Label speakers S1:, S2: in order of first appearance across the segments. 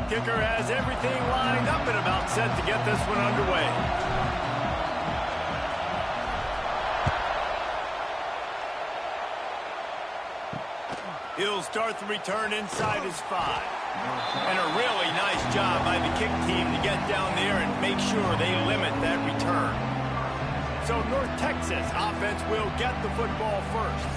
S1: kicker has everything lined up and about set to get this one underway. He'll start the return inside his 5. And a really nice job by the kick team to get down there and make sure they limit that return. So North Texas offense will get the football first.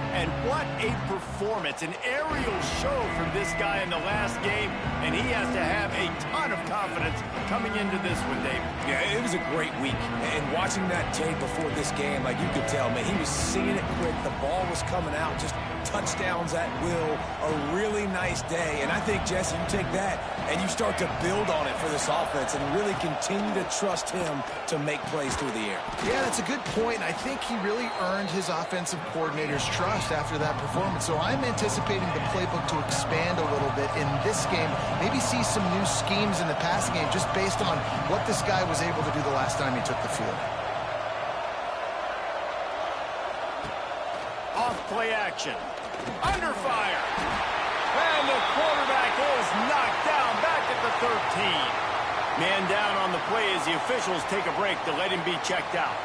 S1: And what a performance, an aerial show from this guy in the last game, and he has to have a ton of confidence coming into this one, David.
S2: Yeah, it was a great week. And watching that tape before this game, like you could tell, man, he was seeing it quick. The ball was coming out, just touchdowns at will. A really nice day. And I think, Jesse, you take that and you start to build on it for this offense and really continue to trust him to make plays through the air.
S3: Yeah, that's a good point. I think he really earned his offensive coordinator's trust after that performance. So I'm anticipating the playbook to expand a little bit in this game. Maybe see some new schemes in the passing game just based on what this guy was able to do the last time he took the field.
S1: Off play action. Under fire. And the quarterback is knocked down back at the 13. Man down on the play as the officials take a break to let him be checked out.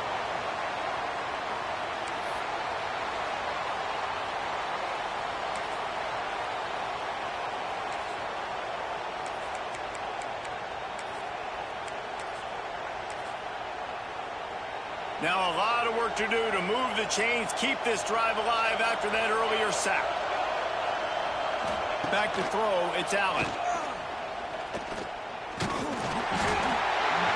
S1: Now a lot of work to do to move the chains, keep this drive alive after that earlier sack. Back to throw, it's Allen.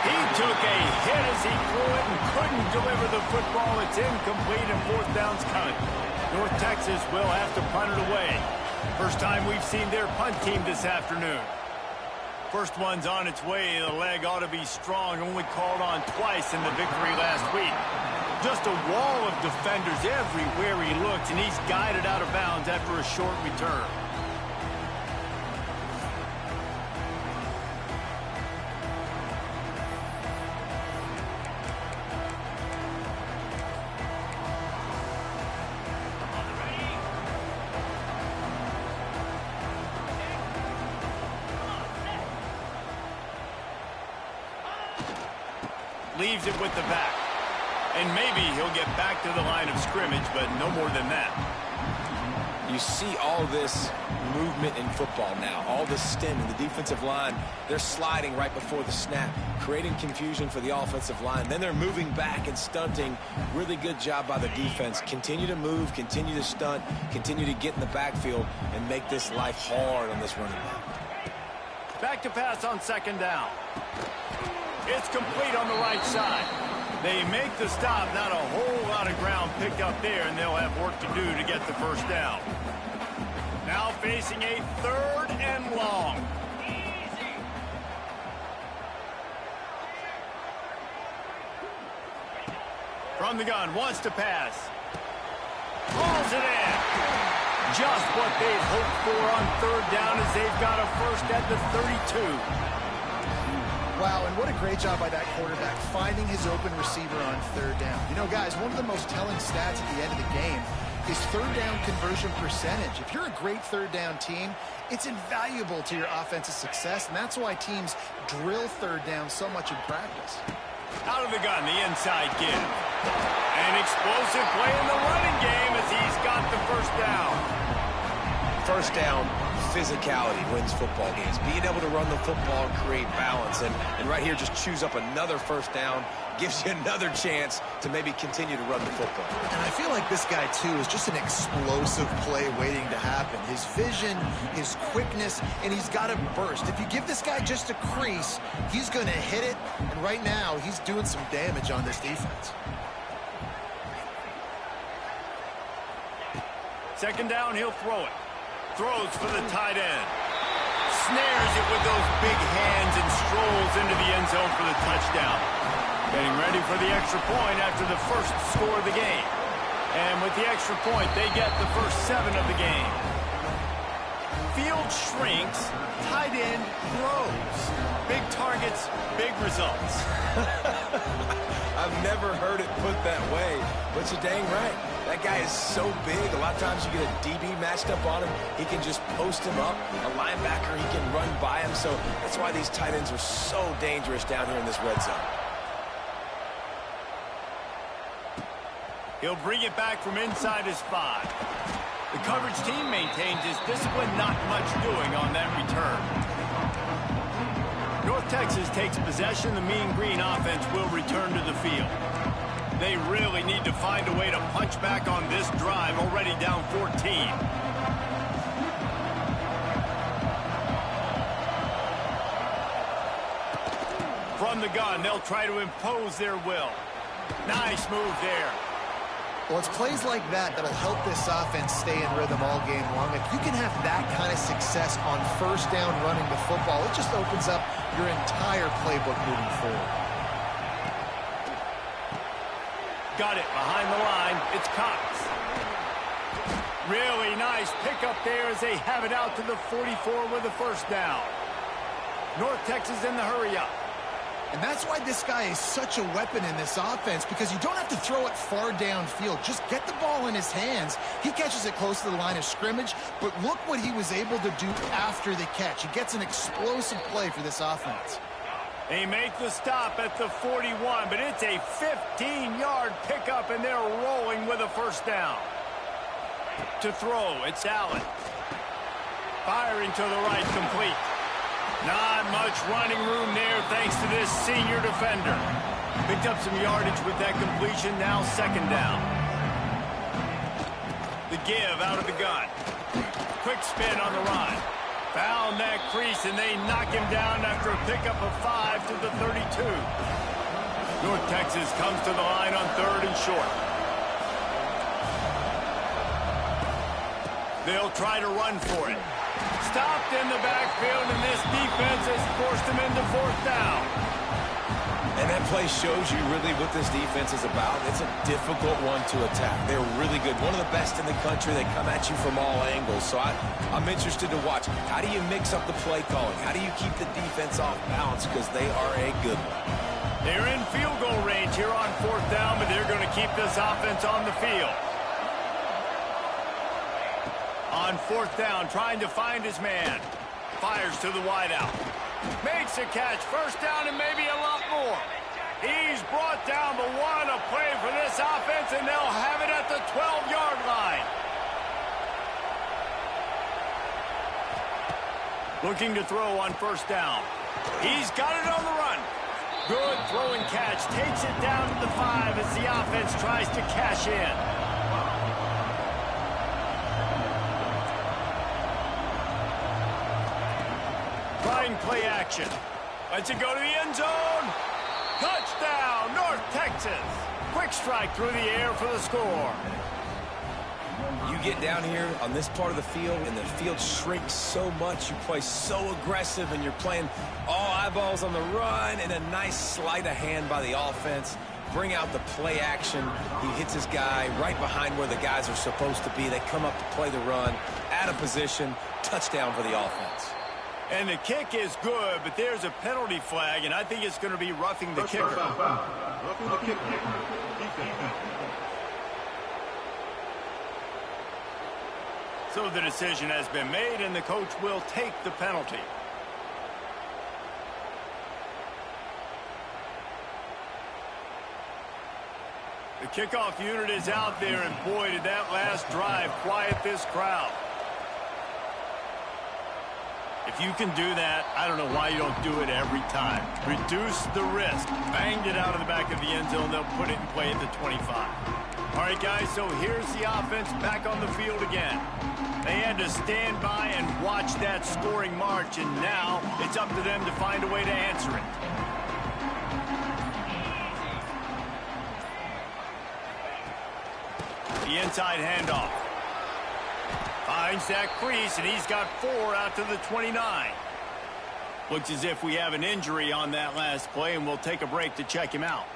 S1: He took a hit as he threw it and couldn't deliver the football. It's incomplete and fourth down's coming. North Texas will have to punt it away. First time we've seen their punt team this afternoon. First one's on its way. The leg ought to be strong. Only called on twice in the victory last week. Just a wall of defenders everywhere he looks, and he's guided out of bounds after a short return. Leaves it with the back. And maybe he'll get back to the line of scrimmage, but no more than that.
S2: You see all this movement in football now, all this stint in the defensive line. They're sliding right before the snap, creating confusion for the offensive line. Then they're moving back and stunting. Really good job by the defense. Continue to move, continue to stunt, continue to get in the backfield, and make this life hard on this running back.
S1: Back to pass on second down. It's complete on the right side. They make the stop. Not a whole lot of ground picked up there, and they'll have work to do to get the first down. Now facing a third and long. From the gun, wants to pass. Calls it in. Just what they've hoped for on third down as they've got a first at the 32.
S3: Wow, and what a great job by that quarterback, finding his open receiver on third down. You know, guys, one of the most telling stats at the end of the game is third down conversion percentage. If you're a great third down team, it's invaluable to your offensive success, and that's why teams drill third down so much in practice.
S1: Out of the gun, the inside give. An explosive play in the running game as he's got the first down.
S2: First down, physicality wins football games. Being able to run the football and create balance. And right here, just choose up another first down, gives you another chance to maybe continue to run the football.
S3: And I feel like this guy, too, is just an explosive play waiting to happen. His vision, his quickness, and he's got a burst. If you give this guy just a crease, he's going to hit it. And right now, he's doing some damage on this defense.
S1: Second down, he'll throw it. Throws for the tight end. Snares it with those big hands and strolls into the end zone for the touchdown. Getting ready for the extra point after the first score of the game. And with the extra point, they get the first 7 of the game. Field shrinks, tight end grows. Big targets, big results.
S2: I've never heard it put that way, but you're dang right. That guy is so big. A lot of times you get a DB matched up on him. He can just post him up. A linebacker, he can run by him. So that's why these tight ends are so dangerous down here in this red zone.
S1: He'll bring it back from inside his 5. The coverage team maintains his discipline, not much doing on that return. North Texas takes possession. The Mean Green offense will return to the field. They really need to find a way to punch back on this drive, already down 14. From the gun, they'll try to impose their will. Nice move there.
S3: Well, it's plays like that that'll help this offense stay in rhythm all game long. If you can have that kind of success on first down running the football, it just opens up your entire playbook moving forward.
S1: Got it behind the line. It's Cox. Really nice pickup there as they have it out to the 44 with a first down. North Texas in the hurry-up.
S3: And that's why this guy is such a weapon in this offense, because you don't have to throw it far downfield. Just get the ball in his hands. He catches it close to the line of scrimmage, but look what he was able to do after the catch. He gets an explosive play for this offense.
S1: They make the stop at the 41, but it's a 15-yard pickup, and they're rolling with a first down. To throw, it's Allen. Firing to the right, complete. Not much running room there thanks to this senior defender. Picked up some yardage with that completion, now second down. The give out of the gun. Quick spin on the run. Found that crease, and they knock him down after a pickup of 5 to the 32. North Texas comes to the line on 3rd and short. They'll try to run for it. Stopped in the backfield, and this defense has forced him into 4th down.
S2: And that play shows you really what this defense is about. It's a difficult one to attack. They're really good. One of the best in the country. They come at you from all angles. So I'm interested to watch. How do you mix up the play calling? How do you keep the defense off balance? Because they are a good one.
S1: They're in field goal range here on 4th down, but they're going to keep this offense on the field. On 4th down, trying to find his man. Fires to the wideout. Makes a catch. First down and maybe a lot more. He's brought down, but what a play for this offense, and they'll have it at the 12-yard line. Looking to throw on first down. He's got it on the run. Good throwing catch. Takes it down to the 5 as the offense tries to cash in. Play action. Lets it go to the end zone. Touchdown, North Texas. Quick strike through the air for the score.
S2: You get down here on this part of the field, and the field shrinks so much. You play so aggressive, and you're playing all eyeballs on the run, and a nice sleight of hand by the offense. Bring out the play action. He hits his guy right behind where the guys are supposed to be. They come up to play the run, out of position, touchdown for the offense.
S1: And the kick is good, but there's a penalty flag, and I think it's going to be roughing the kicker. So the decision has been made, and the coach will take the penalty. The kickoff unit is out there, and boy, did that last drive quiet this crowd. If you can do that, I don't know why you don't do it every time. Reduce the risk. Banged it out of the back of the end zone. They'll put it in play at the 25. All right, guys, so here's the offense back on the field again. They had to stand by and watch that scoring march, and now it's up to them to find a way to answer it. The inside handoff. Finds that crease, and he's got 4 out to the 29. Looks as if we have an injury on that last play, and we'll take a break to check him out.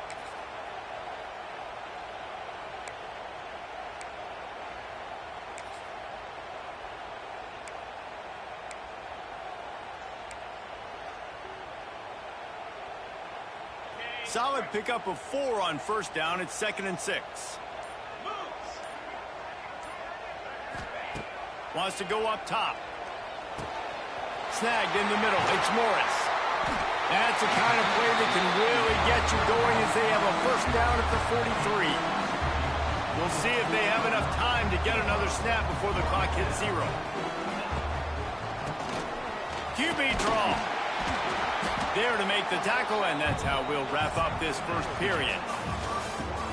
S1: Solid pickup of 4 on first down. It's 2nd and 6. Wants to go up top. Snagged in the middle. It's Morris. That's the kind of play that can really get you going as they have a first down at the 43. We'll see if they have enough time to get another snap before the clock hits 0. QB draw. There to make the tackle, and that's how we'll wrap up this first period.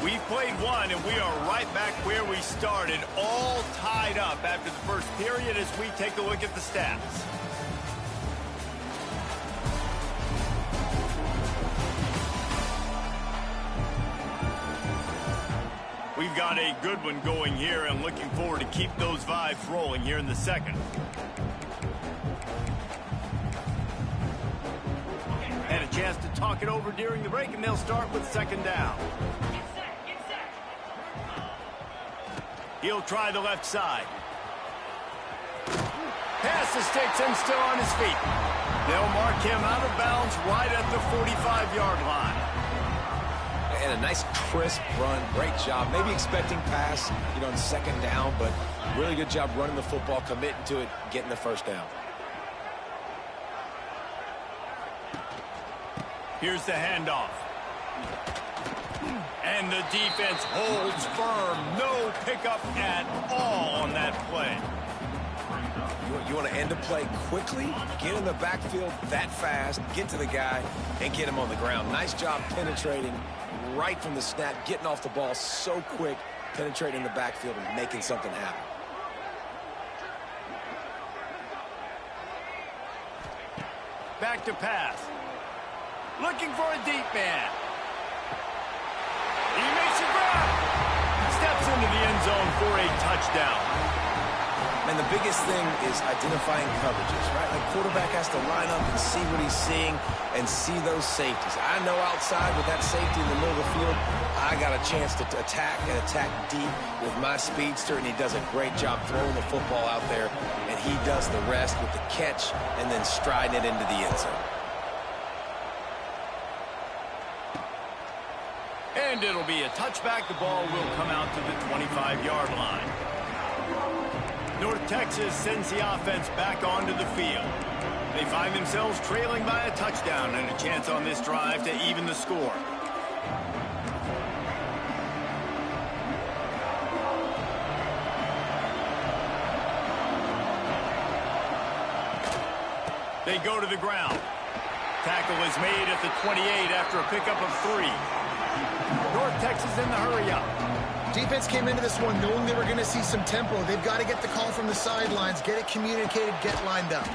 S1: We've played one, and we are right back where we started, all tied up after the first period as we take a look at the stats. We've got a good one going here and looking forward to keep those vibes rolling here in the second. Had a chance to talk it over during the break, and they'll start with second down. He'll try the left side. Pass the sticks and still on his feet. They'll mark him out of bounds right at the 45-yard line.
S2: And a nice crisp run. Great job. Maybe expecting pass, on second down, but really good job running the football, committing to it, getting the first down.
S1: Here's the handoff. And the defense holds firm. No pickup at all on that play.
S2: You want to end a play quickly, get in the backfield that fast, get to the guy, and get him on the ground. Nice job penetrating right from the snap, getting off the ball so quick, penetrating the backfield and making something happen.
S1: Back to pass. Looking for a deep man. He makes a grab. Steps into the end zone for a touchdown.
S2: And the biggest thing is identifying coverages, right? The quarterback has to line up and see what he's seeing and see those safeties. I know outside with that safety in the middle of the field, I got a chance to attack and attack deep with my speedster, and he does a great job throwing the football out there, and he does the rest with the catch and then striding it into the end zone.
S1: And it'll be a touchback. The ball will come out to the 25-yard line. North Texas sends the offense back onto the field. They find themselves trailing by a touchdown and a chance on this drive to even the score. They go to the ground. Tackle is made at the 28 after a pickup of 3. North Texas in the hurry-up.
S3: Defense came into this one knowing they were going to see some tempo. They've got to get the call from the sidelines, get it communicated, get lined up.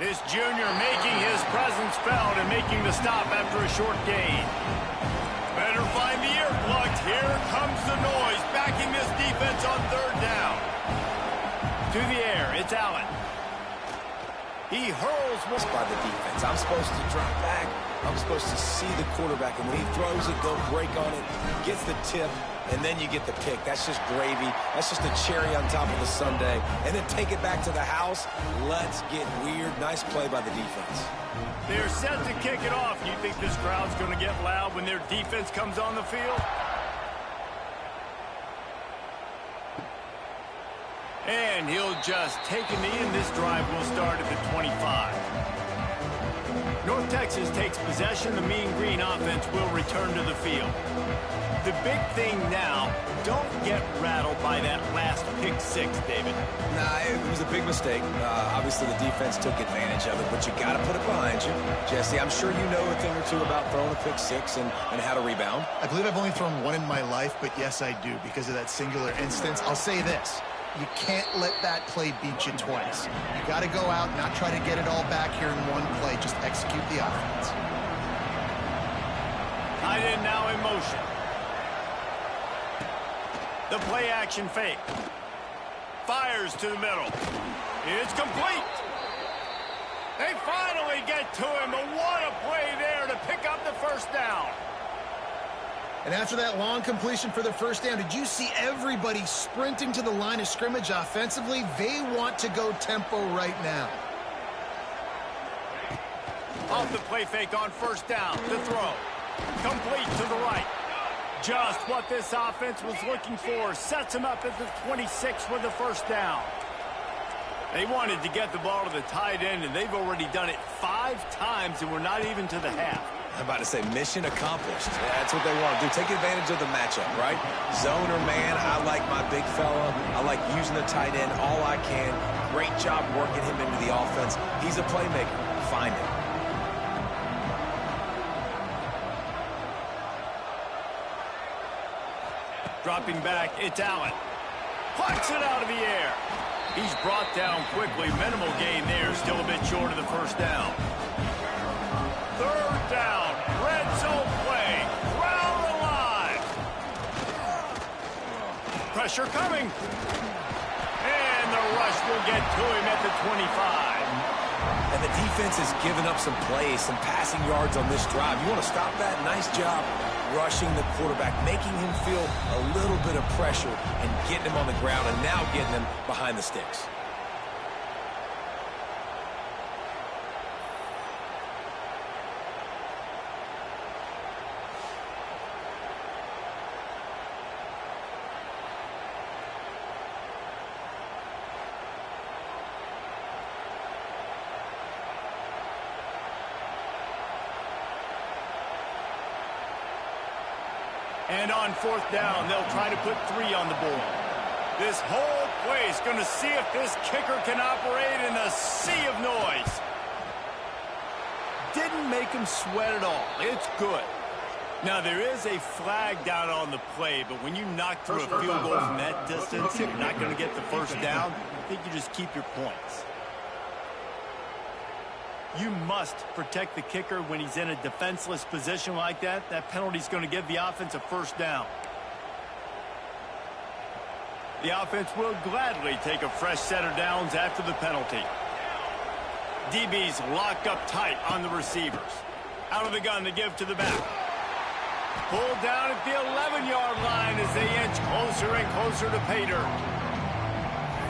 S1: This junior making his presence felt and making the stop after a short gain. Better find the earplugs. Here comes the noise, backing this defense on third down. To the air, it's Allen. He hurls
S2: by the defense. I'm supposed to drop back. I'm supposed to see the quarterback, and when he throws it, go break on it, gets the tip, and then you get the pick. That's just gravy. That's just a cherry on top of the sundae. And then take it back to the house. Let's get weird. Nice play by the defense.
S1: They're set to kick it off. You think this crowd's going to get loud when their defense comes on the field? And he'll just take a knee, and this drive will start at the 25. North Texas takes possession. The Mean Green offense will return to the field. The big thing now, don't get rattled by that last pick six, David.
S2: Nah, it was a big mistake. Obviously, the defense took advantage of it, but you got to put it behind you. Jesse, I'm sure you know a thing or two about throwing a pick six and how to rebound.
S3: I believe I've only thrown one in my life, but yes, I do because of that singular instance. I'll say this. You can't let that play beat you twice. You got to go out, not try to get it all back here in one play. Just execute the offense.
S1: Tight end now in motion. The play action fake. Fires to the middle. It's complete. They finally get to him, but what a play there to pick up the first down.
S3: And after that long completion for the first down, did you see everybody sprinting to the line of scrimmage offensively? They want to go tempo right now.
S1: Off the play fake on first down. The throw. Complete to the right. Just what this offense was looking for. Sets him up at the 26 with the first down. They wanted to get the ball to the tight end, and they've already done it 5 times, and we're not even to the half.
S2: I'm about to say mission accomplished. That's what they want to do. Take advantage of the matchup, right? Zone or man, I like my big fella. I like using the tight end all I can. Great job working him into the offense. He's a playmaker. Find him.
S1: Dropping back, it's Allen. Plucks it out of the air. He's brought down quickly. Minimal gain there. Still a bit short of the first down. 3rd down. Red zone play. Crowd alive. Pressure coming. And the rush will get to him at the 25.
S2: And the defense has given up some plays, some passing yards on this drive. You want to stop that? Nice job rushing the quarterback, making him feel a little bit of pressure and getting him on the ground and now getting him behind the sticks.
S1: And on 4th down, they'll try to put 3 on the board. This whole play is going to see if this kicker can operate in a sea of noise. Didn't make him sweat at all. It's good. Now, there is a flag down on the play, but when you knock through a field goal from that distance, you're not going to get the first down. I think you just keep your points. You must protect the kicker when he's in a defenseless position like that. That penalty is going to give the offense a first down. The offense will gladly take a fresh set of downs after the penalty. DB's locked up tight on the receivers. Out of the gun to give to the back. Pulled down at the 11-yard line as they inch closer and closer to pay dirt.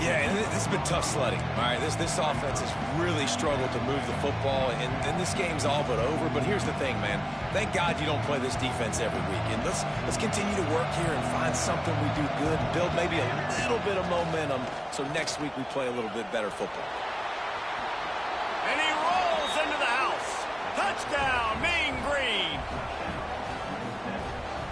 S2: Yeah, and this has been tough sledding. All right, this offense has really struggled to move the football, and this game's all but over. But here's the thing, man. Thank God you don't play this defense every week. And let's continue to work here and find something we do good and build maybe a little bit of momentum so next week we play a little bit better football.
S1: And he rolls into the house. Touchdown, Mean Green.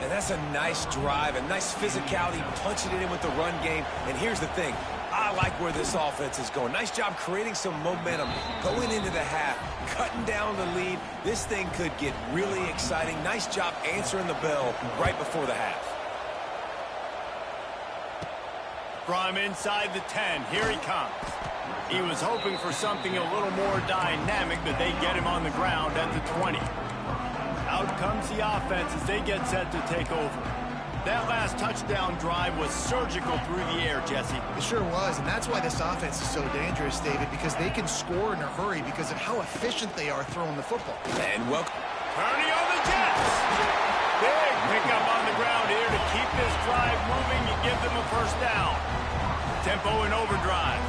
S2: And that's a nice drive, a nice physicality, punching it in with the run game. And here's the thing. I like where this offense is going. Nice job creating some momentum, going into the half, cutting down the lead. This thing could get really exciting. Nice job answering the bell right before the half.
S1: From inside the 10, here he comes. He was hoping for something a little more dynamic, but they get him on the ground at the 20. Out comes the offense as they get set to take over. That last touchdown drive was surgical through the air, Jesse.
S3: It sure was, and that's why this offense is so dangerous, David, because they can score in a hurry because of how efficient they are throwing the football.
S2: And welcome.
S1: Purdy on the Jets. Big pickup on the ground here to keep this drive moving and give them a first down. Tempo in overdrive.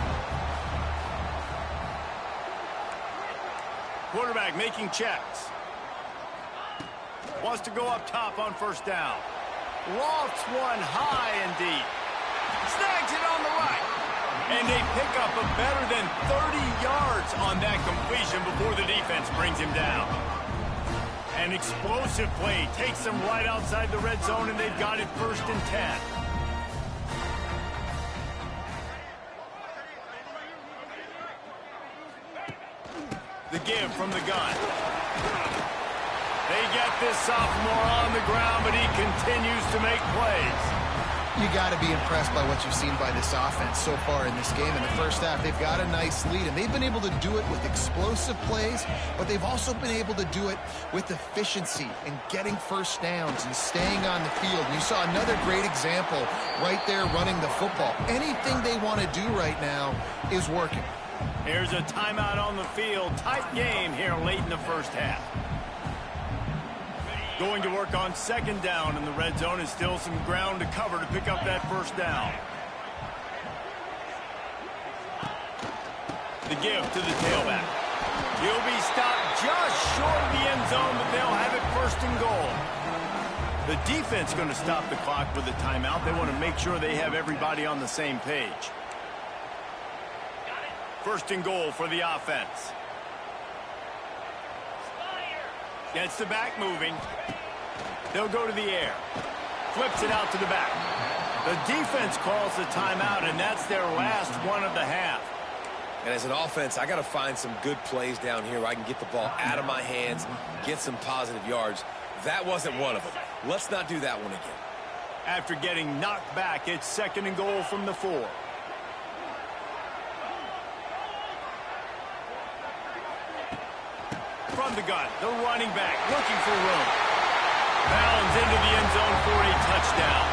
S1: Quarterback making checks. Wants to go up top on first down. Lofts one high and deep. Snags it on the right. And they pick up a better than 30 yards on that completion before the defense brings him down. An explosive play takes them right outside the red zone, and they've got it 1st and 10. The give from the gun. They get this sophomore on the ground, but he continues to make plays.
S3: You got to be impressed by what you've seen by this offense so far in this game. In the first half, they've got a nice lead, and they've been able to do it with explosive plays, but they've also been able to do it with efficiency and getting first downs and staying on the field. And you saw another great example right there running the football. Anything they want to do right now is working.
S1: Here's a timeout on the field. Tight game here late in the first half. Going to work on 2nd down in the red zone, is still some ground to cover to pick up that first down. The give to the tailback. He'll be stopped just short of the end zone, but they'll have it 1st and goal. The defense going to stop the clock with a timeout. They want to make sure they have everybody on the same page. First and goal for the offense. Gets the back moving. They'll go to the air. Flips it out to the back. The defense calls the timeout, and that's their last one of the half.
S2: And as an offense, I got to find some good plays down here where I can get the ball out of my hands, get some positive yards. That wasn't one of them. Let's not do that one again.
S1: After getting knocked back, it's second and goal from the 4. From the gun, the running back looking for room. Bounds into the end zone for a touchdown.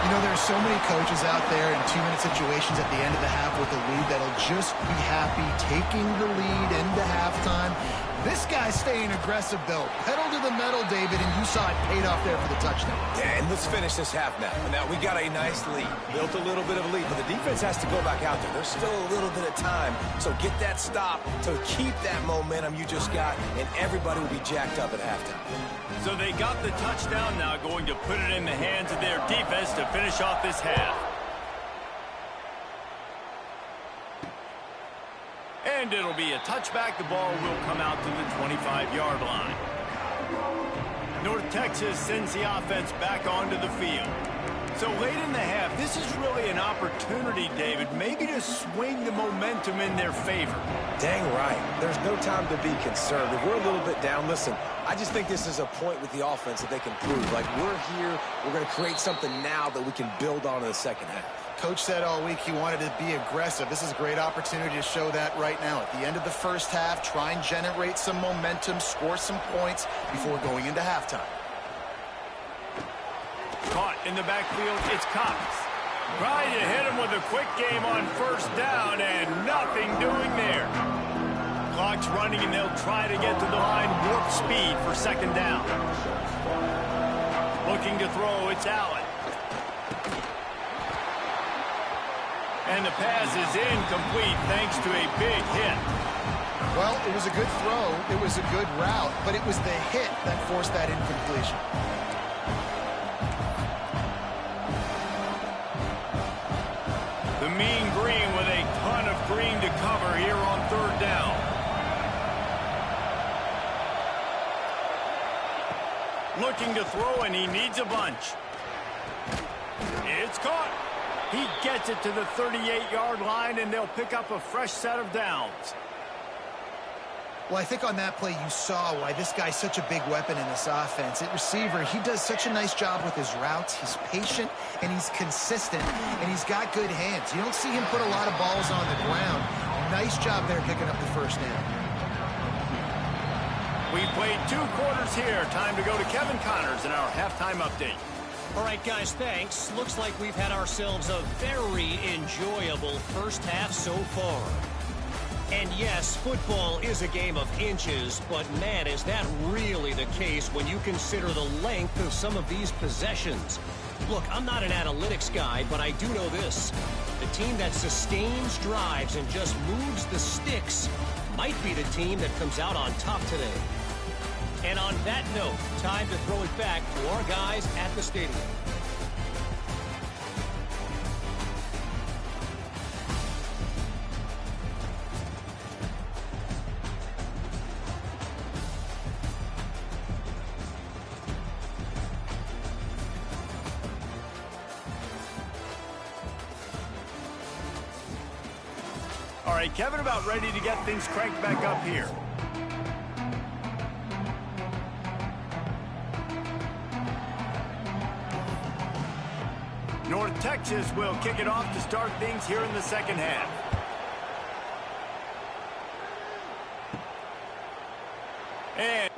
S3: You know, there are so many coaches out there in 2-minute situations at the end of the half with a lead that'll just be happy taking the lead into halftime. This guy's staying aggressive, though. Pedal to the metal, David, and you saw it paid off there for the touchdown.
S2: Yeah, and let's finish this half now. Now, we got a nice lead. Built a little bit of a lead, but the defense has to go back out there. There's still a little bit of time, so get that stop to keep that momentum you just got, and everybody will be jacked up at halftime.
S1: So they got the touchdown now, going to put it in the hands of their defense to finish off this half. And it'll be a touchback. The ball will come out to the 25-yard line. North Texas sends the offense back onto the field. So late in the half, this is really an opportunity, David, maybe to swing the momentum in their favor.
S2: Dang right. There's no time to be concerned. If we're a little bit down, listen, I just think this is a point with the offense that they can prove. Like, we're here, we're going to create something now that we can build on in the second half.
S3: Coach said all week he wanted to be aggressive. This is a great opportunity to show that right now. At the end of the first half, try and generate some momentum, score some points before going into halftime.
S1: Caught in the backfield, it's Cox. Trying to hit him with a quick game on first down, and nothing doing there. Clock's running, and they'll try to get to the line warp speed for second down. Looking to throw, it's Allen. And the pass is incomplete thanks to a big hit.
S3: Well, it was a good throw. It was a good route, but it was the hit that forced that incompletion.
S1: The Mean Green with a ton of green to cover here on third down. Looking to throw, and he needs a bunch. It's caught. He gets it to the 38-yard line, and they'll pick up a fresh set of downs.
S3: Well, I think on that play you saw why this guy's such a big weapon in this offense. At receiver, he does such a nice job with his routes. He's patient, and he's consistent, and he's got good hands. You don't see him put a lot of balls on the ground. Nice job there picking up the first down.
S1: We've played 2 quarters here. Time to go to Kevin Connors in our halftime update.
S4: All right, guys, thanks. Looks like we've had ourselves a very enjoyable first half so far. And yes, football is a game of inches, but man, is that really the case when you consider the length of some of these possessions. Look, I'm not an analytics guy, but I do know this. The team that sustains drives and just moves the sticks might be the team that comes out on top today. And on that note, time to throw it back to our guys at the stadium.
S1: All right, Kevin, about ready to get things cranked back up here. North Texas will kick it off to start things here in the second half. And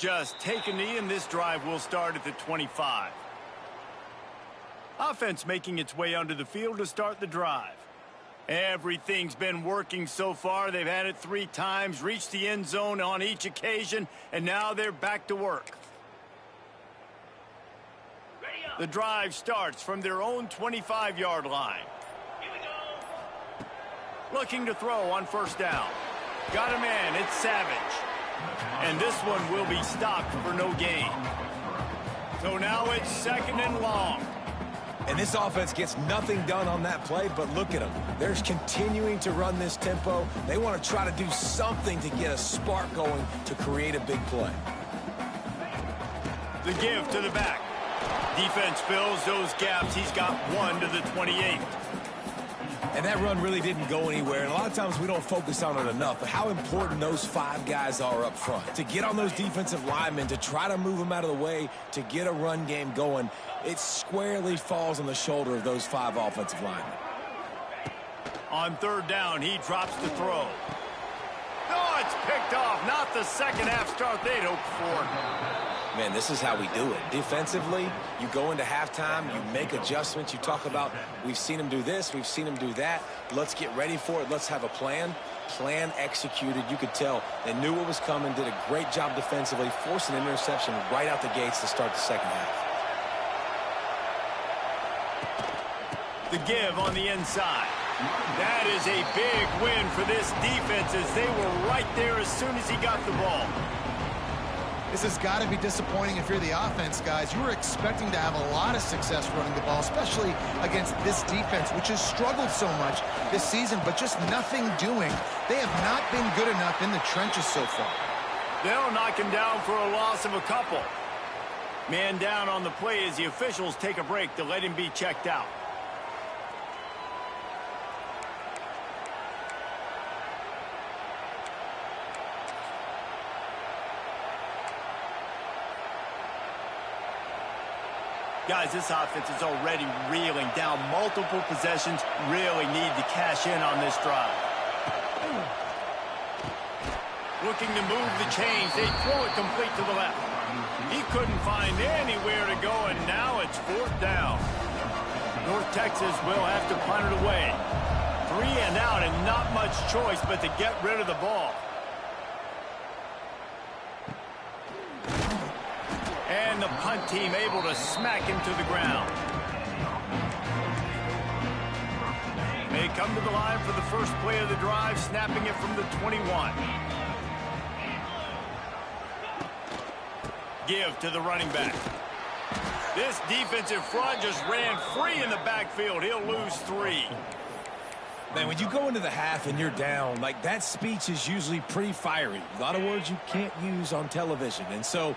S1: just take a knee, and this drive will start at the 25. Offense making its way onto the field to start the drive. Everything's been working so far. They've had it 3 times, reached the end zone on each occasion, and now they're back to work. The drive starts from their own 25-yard line. Looking to throw on first down. Got a man, it's Savage. And this one will be stopped for no gain. So now it's 2nd and long.
S2: And this offense gets nothing done on that play, but look at them. They're continuing to run this tempo. They want to try to do something to get a spark going to create a big play.
S1: The give to the back. Defense fills those gaps. He's got 1 to the 28.
S2: And that run really didn't go anywhere. And a lot of times we don't focus on it enough. But how important those 5 guys are up front. To get on those defensive linemen, to try to move them out of the way, to get a run game going, it squarely falls on the shoulder of those 5 offensive linemen.
S1: On 3rd down, he drops the throw. Oh, it's picked off. Not the second half start they'd hoped for.
S2: Man, this is how we do it. Defensively, you go into halftime, you make adjustments. You talk about, we've seen them do this, we've seen them do that. Let's get ready for it. Let's have a plan. Plan executed. You could tell they knew what was coming, did a great job defensively, forced an interception right out the gates to start the second half.
S1: The give on the inside. That is a big win for this defense as they were right there as soon as he got the ball.
S3: This has got to be disappointing if you're the offense, guys. You were expecting to have a lot of success running the ball, especially against this defense, which has struggled so much this season, but just nothing doing. They have not been good enough in the trenches so far.
S1: They'll knock him down for a loss of a couple. Man down on the play as the officials take a break to let him be checked out. Guys, this offense is already reeling down multiple possessions. Really need to cash in on this drive. Looking to move the chains. They throw it complete to the left. He couldn't find anywhere to go, and now it's 4th down. North Texas will have to punt it away. 3 and out, and not much choice but to get rid of the ball. And the punt team able to smack him to the ground. They come to the line for the first play of the drive, snapping it from the 21. Give to the running back. This defensive front just ran free in the backfield. He'll lose 3.
S2: Man, when you go into the half and you're down, like that speech is usually pretty fiery. A lot of words you can't use on television. And so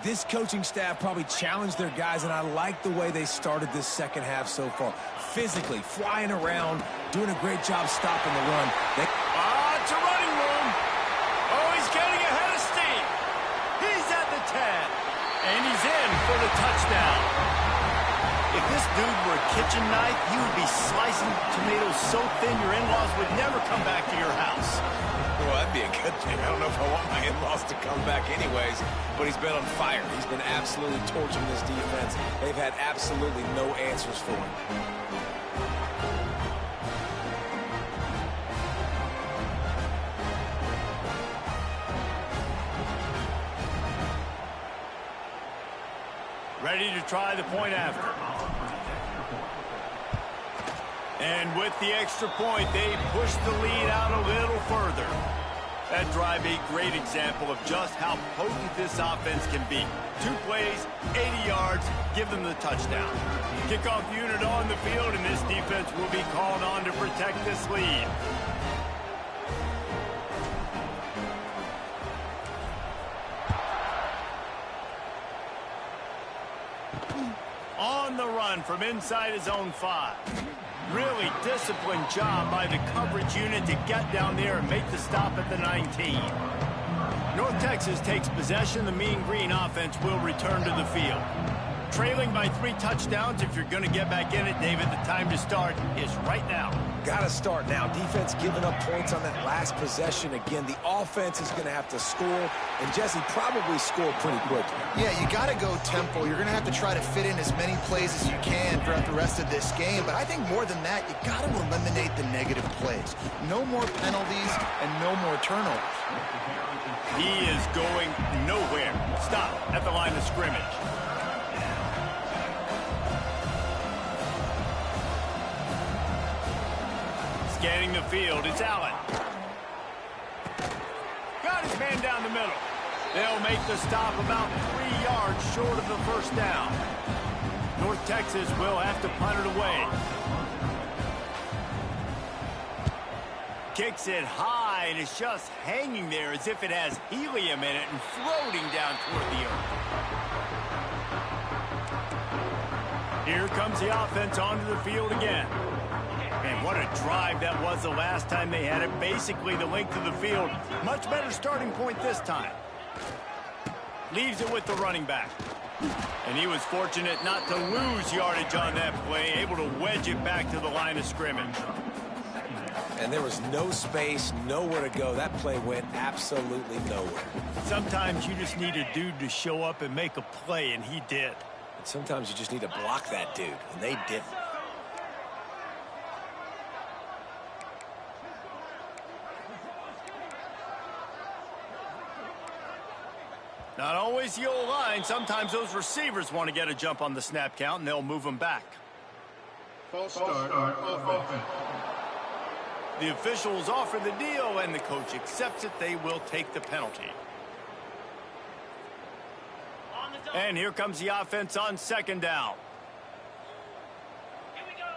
S2: this coaching staff probably challenged their guys, and I like the way they started this second half so far. Physically, flying around, doing a great job stopping the run.
S1: It's a running room. Oh, he's getting ahead of steam. He's at the 10. And he's in for the touchdown. If this dude were a kitchen knife, you would be slicing tomatoes so thin your in-laws would never come back to your house.
S2: Well, that'd be a good thing. I don't know if I want my in-laws to come back anyways, but he's been on fire. He's been absolutely torching this defense. They've had absolutely no answers for him.
S1: Ready to try the point after. And with the extra point, they push the lead out a little further. That drive a great example of just how potent this offense can be. 2 plays, 80 yards, give them the touchdown. Kickoff unit on the field, and this defense will be called on to protect this lead. On the run from inside his own 5. Really disciplined job by the coverage unit to get down there and make the stop at the 19. North Texas takes possession. The Mean Green offense will return to the field. Trailing by 3 touchdowns. If you're going to get back in it, David, the time to start is right now.
S2: Got to start now. Defense giving up points on that last possession. Again, the offense is going to have to score, and Jesse probably score pretty quickly.
S3: Yeah, you got to go tempo. You're going to have to try to fit in as many plays as you can throughout the rest of this game. But I think more than that, you got to eliminate the negative plays. No more penalties and no more turnovers.
S1: He is going nowhere. Stop at the line of scrimmage. Scanning the field, it's Allen. Got his man down the middle. They'll make the stop about 3 yards short of the first down. North Texas will have to punt it away. Kicks it high, and it's just hanging there as if it has helium in it and floating down toward the earth. Here comes the offense onto the field again. Man, what a drive that was the last time they had it. Basically the length of the field. Much better starting point this time. Leaves it with the running back. And he was fortunate not to lose yardage on that play, able to wedge it back to the line of scrimmage.
S2: And there was no space, nowhere to go. That play went absolutely nowhere.
S1: Sometimes you just need a dude to show up and make a play, and he did.
S2: And sometimes you just need to block that dude, and they didn't.
S1: Not always the old line. Sometimes those receivers want to get a jump on the snap count, and they'll move them back.
S5: False start offense.
S1: The officials offer the deal, and the coach accepts it. They will take the penalty. And here comes the offense on second down.
S5: Here we go.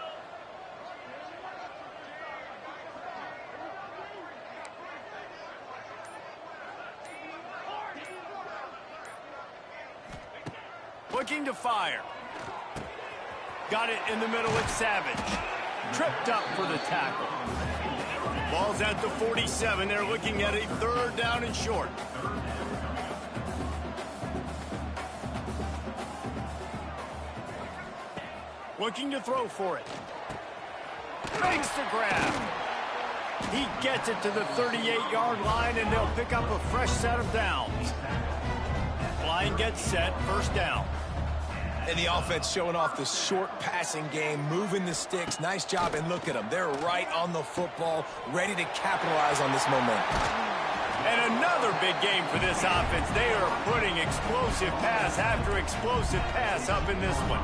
S1: Looking to fire. Got it in the middle. It's Savage. Tripped up for the tackle. Ball's at the 47. They're looking at a 3rd down and short. Looking to throw for it. Makes the grab. He gets it to the 38-yard line, and they'll pick up a fresh set of downs. Line gets set. 1st down.
S2: And the offense showing off the short passing game, moving the sticks. Nice job, and look at them. They're right on the football, ready to capitalize on this momentum.
S1: And another big game for this offense. They are putting explosive pass after explosive pass up in this one.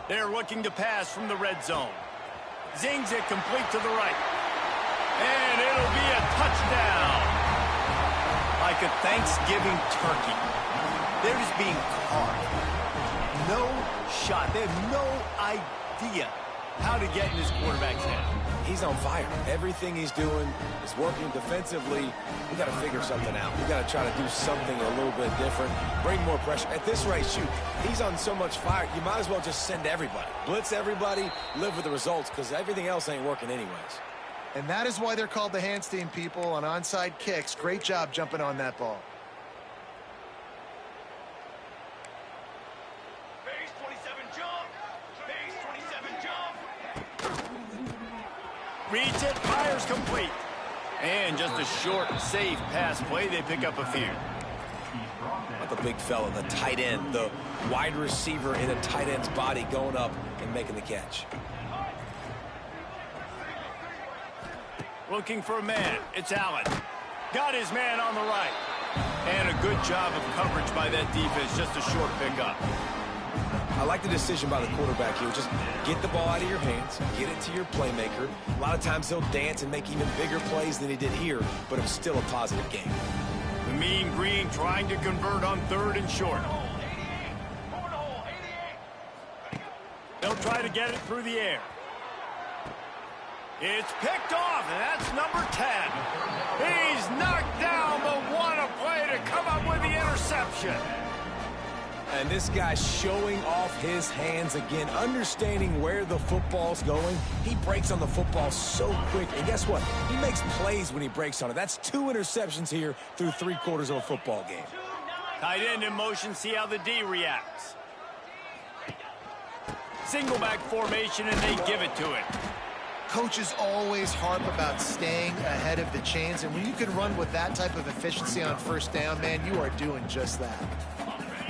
S1: They're looking to pass from the red zone. Zings it complete to the right. And it'll be a touchdown. Like a Thanksgiving turkey. They're just being carved. No shot. They have no idea how to get in this quarterback's head.
S2: He's on fire. Everything he's doing is working defensively. We got to figure something out. We got to try to do something a little bit different. Bring more pressure. At this rate, shoot, he's on so much fire, you might as well just send everybody. Blitz everybody, live with the results, because everything else ain't working anyways.
S3: And that is why they're called the Handstein people on onside kicks. Great job jumping on that ball.
S5: Base 27 jump. Base 27 jump.
S1: Reads it, fires complete. And just a short, safe pass play. They pick up a few.
S2: Not the big fella, the tight end, the wide receiver in a tight end's body going up and making the catch.
S1: Looking for a man. It's Allen. Got his man on the right. And a good job of coverage by that defense. Just a short pickup.
S2: I like the decision by the quarterback here. Just get the ball out of your hands, get it to your playmaker. A lot of times he'll dance and make even bigger plays than he did here, but it was still a positive game.
S1: The Mean Green trying to convert on 3rd and short. They'll try to get it through the air. It's picked off, and that's number 10. He's knocked down, but what a play to come up with the interception.
S2: And this guy's showing off his hands again, understanding where the football's going. He breaks on the football so quick. And guess what? He makes plays when he breaks on it. That's 2 interceptions here through 3/4 of a football game.
S1: Tight end in motion, see how the D reacts. Single back formation, and they give it to it.
S3: Coaches always harp about staying ahead of the chains, and when you can run with that type of efficiency on first down, man, you are doing just that.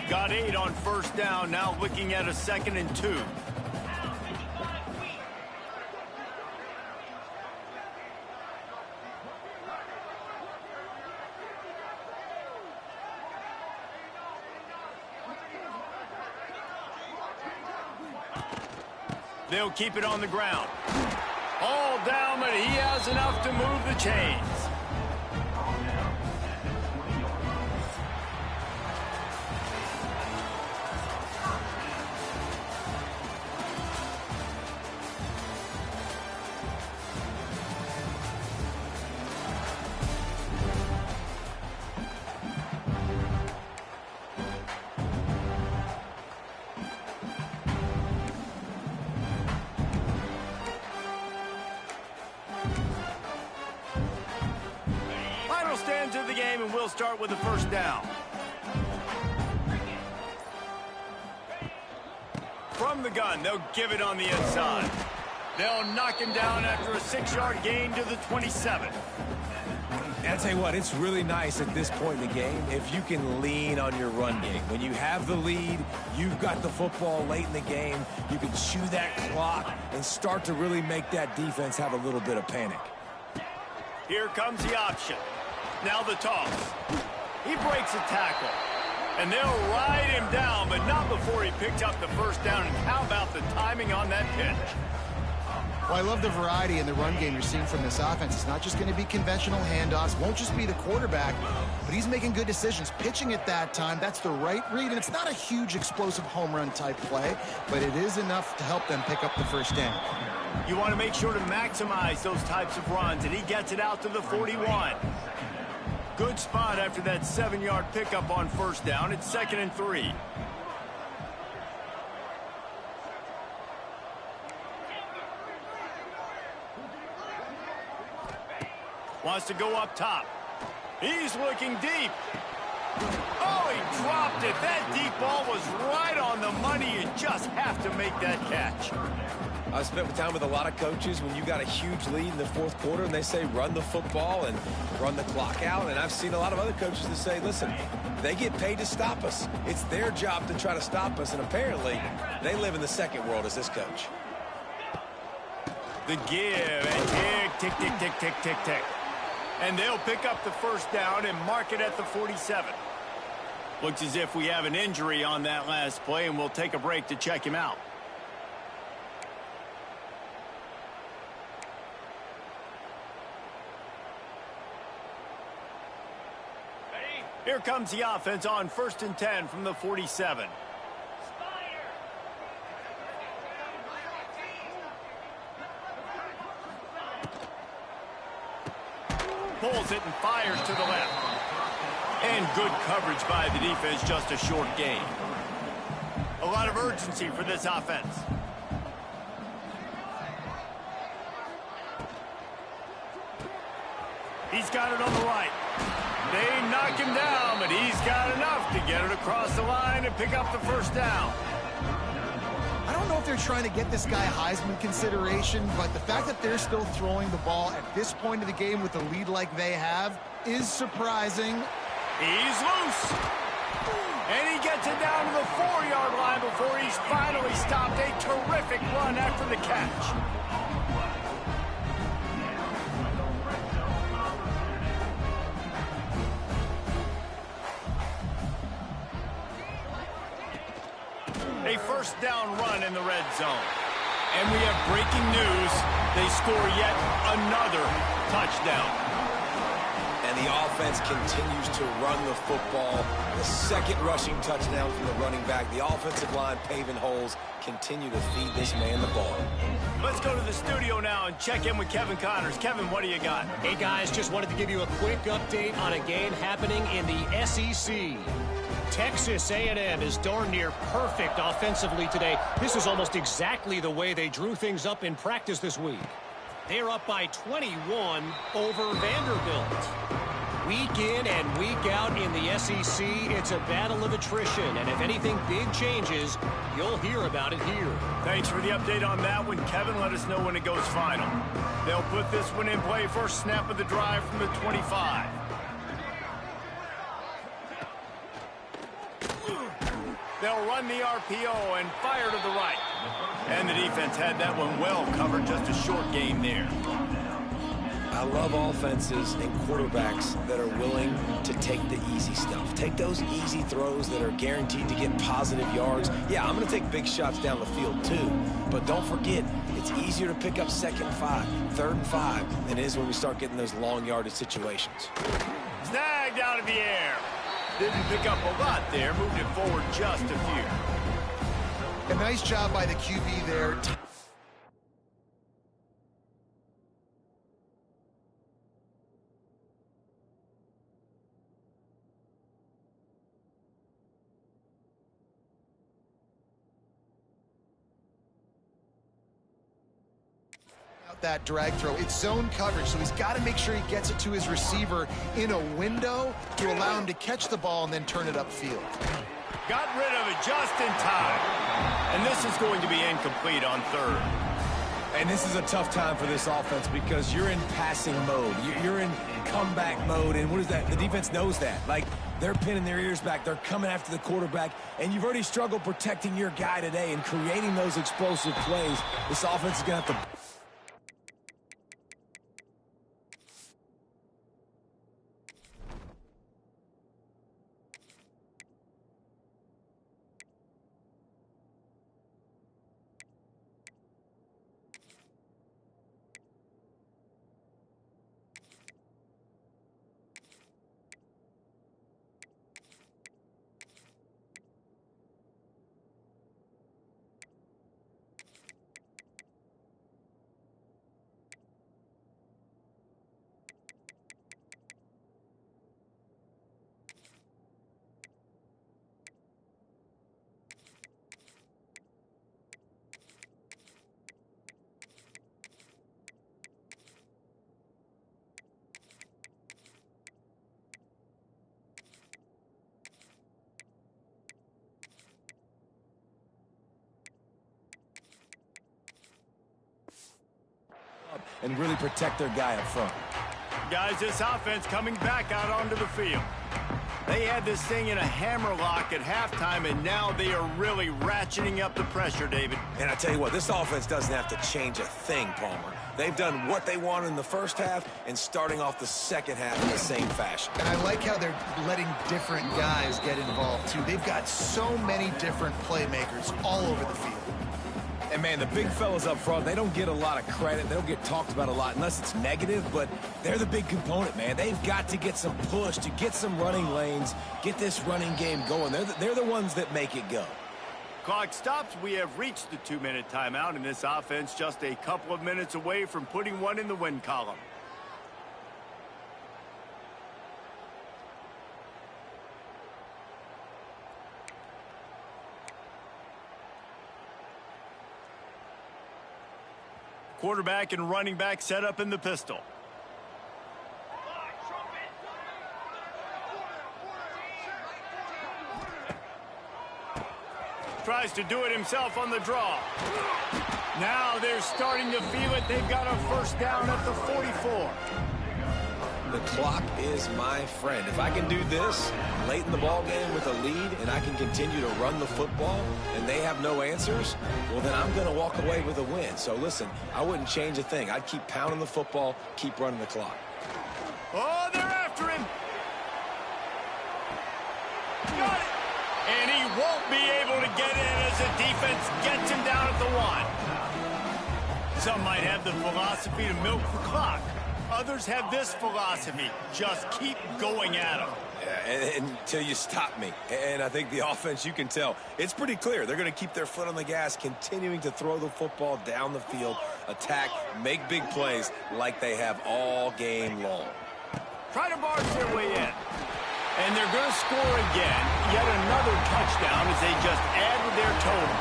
S1: Got 8 on first down, now looking at a 2nd and 2. They'll keep it on the ground. All down, but he has enough to move the chains. Into the game, and we'll start with the first down. From the gun, they'll give it on the inside. They'll knock him down after a 6-yard gain to the 27.
S2: And I'll tell you what, it's really nice at this point in the game if you can lean on your run game. When you have the lead, you've got the football late in the game, you can chew that clock and start to really make that defense have a little bit of panic.
S1: Here comes the option. Now the toss. He breaks a tackle. And they'll ride him down, but not before he picks up the first down. And how about the timing on that pitch?
S3: Well, I love the variety in the run game you're seeing from this offense. It's not just going to be conventional handoffs. Won't just be the quarterback, but he's making good decisions. Pitching at that time, that's the right read. And it's not a huge explosive home run type play, but it is enough to help them pick up the first down.
S1: You want to make sure to maximize those types of runs, and he gets it out to the 41. Good spot after that 7-yard pickup on first down. It's 2nd and 3. Wants to go up top. He's looking deep. Oh, he dropped it. That deep ball was right on the money. You just have to make that catch.
S2: I've spent time with a lot of coaches when you got a huge lead in the 4th quarter and they say run the football and run the clock out. And I've seen a lot of other coaches that say, listen, they get paid to stop us. It's their job to try to stop us. And apparently they live in the second world as this coach.
S1: The give and tick, tick, tick, tick, tick, tick, tick. And they'll pick up the first down and mark it at the 47. Looks as if we have an injury on that last play, and we'll take a break to check him out. Here comes the offense on 1st and 10 from the 47. Pulls it and fires to the left. And good coverage by the defense, just a short gain. A lot of urgency for this offense. He's got it on the right. They knock him down, but he's got enough to get it across the line and pick up the first down.
S3: I don't know if they're trying to get this guy Heisman consideration, but the fact that they're still throwing the ball at this point of the game with a lead like they have is surprising.
S1: He's loose. And he gets it down to the 4-yard line before he's finally stopped. A terrific run after the catch. A first down run in the red zone. And we have breaking news. They score yet another touchdown.
S2: And the offense continues to run the football. The second rushing touchdown from the running back. The offensive line paving holes. Continue to feed this man the ball.
S1: Let's go to the studio now and check in with Kevin Connors. Kevin, what do you got?
S4: Hey, guys, just wanted to give you a quick update on a game happening in the SEC. Texas A&M is darn near perfect offensively today. This is almost exactly the way they drew things up in practice this week. They're up by 21 over Vanderbilt. Week in and week out in the SEC, it's a battle of attrition. And if anything big changes, you'll hear about it here.
S1: Thanks for the update on that one, Kevin. Let us know when it goes final. They'll put this one in play first snap of the drive from the 25. They'll run the RPO and fire to the right. And the defense had that one well covered. Just a short gain there.
S2: I love offenses and quarterbacks that are willing to take the easy stuff. Take those easy throws that are guaranteed to get positive yards. Yeah, I'm going to take big shots down the field too. But don't forget, it's easier to pick up 2nd and 5, 3rd and 5 than it is when we start getting those long yardage situations.
S1: Snagged out of the air. Didn't pick up a lot there. Moved it forward just a few.
S3: A nice job by the QB there. That drag throw. It's zone coverage, so he's got to make sure he gets it to his receiver in a window to allow him to catch the ball and then turn it upfield.
S1: Got rid of it just in time. And this is going to be incomplete on 3rd.
S2: And this is a tough time for this offense because you're in passing mode. You're in comeback mode, and what is that? The defense knows that. Like, they're pinning their ears back. They're coming after the quarterback, and you've already struggled protecting your guy today and creating those explosive plays. This offense is going to have to... and really protect their guy up front.
S1: Guys, this offense coming back out onto the field. They had this thing in a hammerlock at halftime, and now they are really ratcheting up the pressure, David.
S2: And I tell you what, this offense doesn't have to change a thing, Palmer. They've done what they wanted in the first half and starting off the second half in the same fashion.
S3: And I like how they're letting different guys get involved, too. They've got so many different playmakers all over the field.
S2: And, man, the big fellas up front, they don't get a lot of credit. They don't get talked about a lot unless it's negative, but they're the big component, man. They've got to get some push, to get some running lanes, get this running game going. They're the ones that make it go.
S1: Clock stops. We have reached the 2-minute timeout, and this offense just a couple of minutes away from putting one in the win column. Quarterback and running back set up in the pistol. Tries to do it himself on the draw. Now they're starting to feel it. They've got a first down at the 44.
S2: The clock is my friend. If I can do this late in the ball game with a lead and I can continue to run the football and they have no answers, well, then I'm going to walk away with a win. So, listen, I wouldn't change a thing. I'd keep pounding the football, keep running the clock.
S1: Oh, they're after him. Got it. And he won't be able to get in as the defense gets him down at the 1. Some might have the philosophy to milk the clock. Others have this philosophy. Just keep going at them.
S2: Yeah, until you stop me. And I think the offense, you can tell, it's pretty clear. They're going to keep their foot on the gas, continuing to throw the football down the field, attack, make big plays like they have all game long.
S1: Try to barge their way in. And they're going to score again. Yet another touchdown as they just add to their total.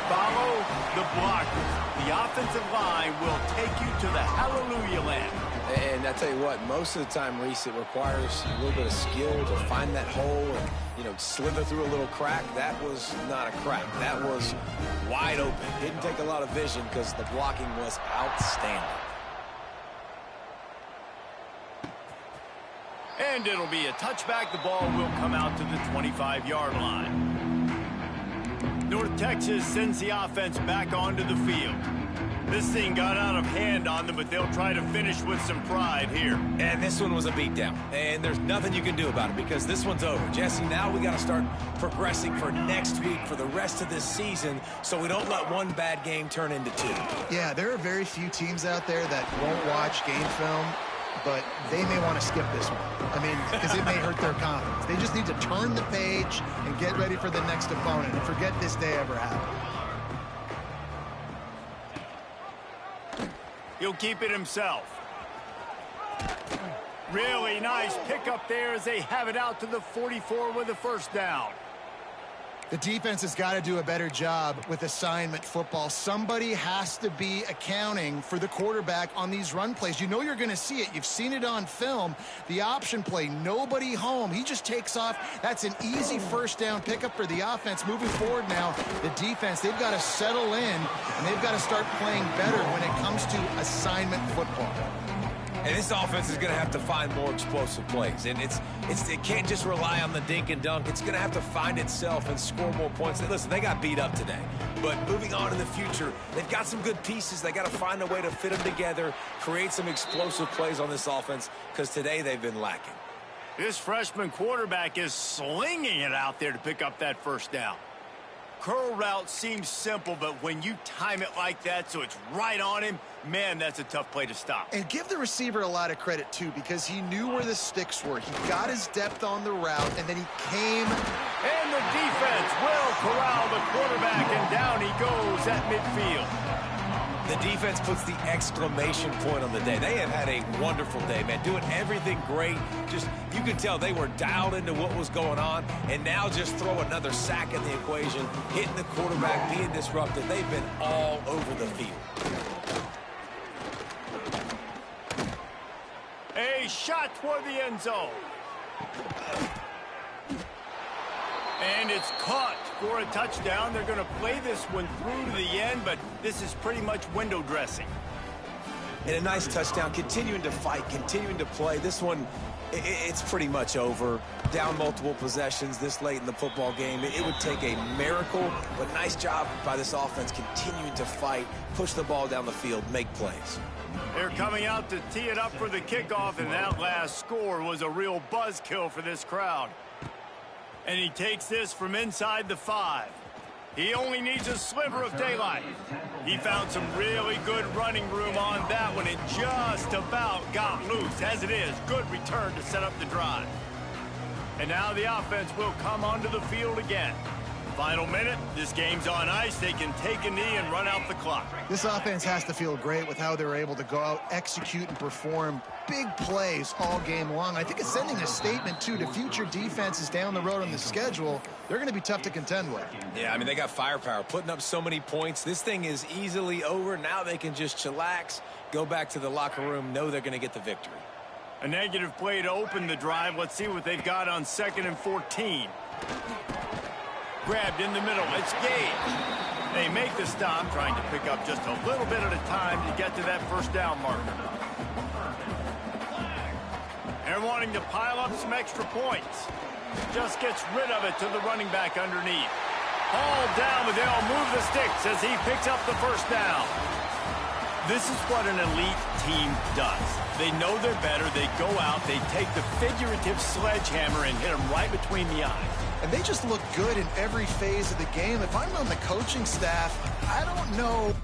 S1: Follow the blockers. The offensive line will take you to the hallelujah land.
S2: And I tell you what, most of the time, Reese, it requires a little bit of skill to find that hole and, slither through a little crack. That was not a crack. That was wide open. Didn't take a lot of vision because the blocking was outstanding.
S1: And it'll be a touchback. The ball will come out to the 25-yard line. North Texas sends the offense back onto the field. This thing got out of hand on them, but they'll try to finish with some pride here.
S2: And this one was a beatdown. And there's nothing you can do about it because this one's over. Jesse, now we got to start progressing for next week, for the rest of this season, so we don't let one bad game turn into two.
S3: Yeah, there are very few teams out there that won't watch game film, but they may want to skip this one. I mean, because it may hurt their confidence. They just need to turn the page and get ready for the next opponent and forget this day ever happened.
S1: He'll keep it himself. Really nice pickup there as they have it out to the 44 with a first down.
S3: The defense has got to do a better job with assignment football. Somebody has to be accounting for the quarterback on these run plays. You know you're going to see it. You've seen it on film. The option play, nobody home. He just takes off. That's an easy first down pickup for the offense. Moving forward now, the defense, they've got to settle in, and they've got to start playing better when it comes to assignment football.
S2: And this offense is going to have to find more explosive plays. And it can't just rely on the dink and dunk. It's going to have to find itself and score more points. And listen, they got beat up today. But moving on in the future, they've got some good pieces. They got to find a way to fit them together, create some explosive plays on this offense, because today they've been lacking.
S1: This freshman quarterback is slinging it out there to pick up that first down. Curl route seems simple, but when you time it like that so it's right on him, man, that's a tough play to stop.
S3: And give the receiver a lot of credit, too, because he knew where the sticks were. He got his depth on the route, and then he came.
S1: And the defense will corral the quarterback, and down he goes at midfield.
S2: The defense puts the exclamation point on the day. They have had a wonderful day, man, doing everything great. Just, you can tell they were dialed into what was going on, and now just throw another sack in the equation, hitting the quarterback, being disruptive. They've been all over the field.
S1: A shot toward the end zone. And it's caught for a touchdown. They're going to play this one through to the end, but this is pretty much window dressing.
S2: And a nice touchdown, continuing to fight, continuing to play. This one, it's pretty much over. Down multiple possessions this late in the football game. It would take a miracle, but nice job by this offense continuing to fight, push the ball down the field, make plays.
S1: They're coming out to tee it up for the kickoff, and that last score was a real buzzkill for this crowd. And he takes this from inside the 5. He only needs a sliver of daylight. He found some really good running room on that one and just about got loose. As it is, good return to set up the drive. And now the offense will come onto the field again. Final minute, this game's on ice. They can take a knee and run out the clock.
S3: This offense has to feel great with how they're able to go out, execute, and perform big plays all game long. I think it's sending a statement, too, to future defenses down the road on the schedule. They're going to be tough to contend with.
S2: Yeah, I mean, they got firepower, putting up so many points. This thing is easily over. Now they can just chillax, go back to the locker room, know they're going to get the victory.
S1: A negative play to open the drive. Let's see what they've got on 2nd and 14. Grabbed in the middle. It's Gage. They make the stop, trying to pick up just a little bit at a time to get to that first down marker. They're wanting to pile up some extra points. Just gets rid of it to the running back underneath. All down, but they'll move the sticks as he picks up the first down. This is what an elite team does. They know they're better. They go out. They take the figurative sledgehammer and hit them right between the eyes.
S3: And they just look good in every phase of the game. If I'm on the coaching staff, I don't know.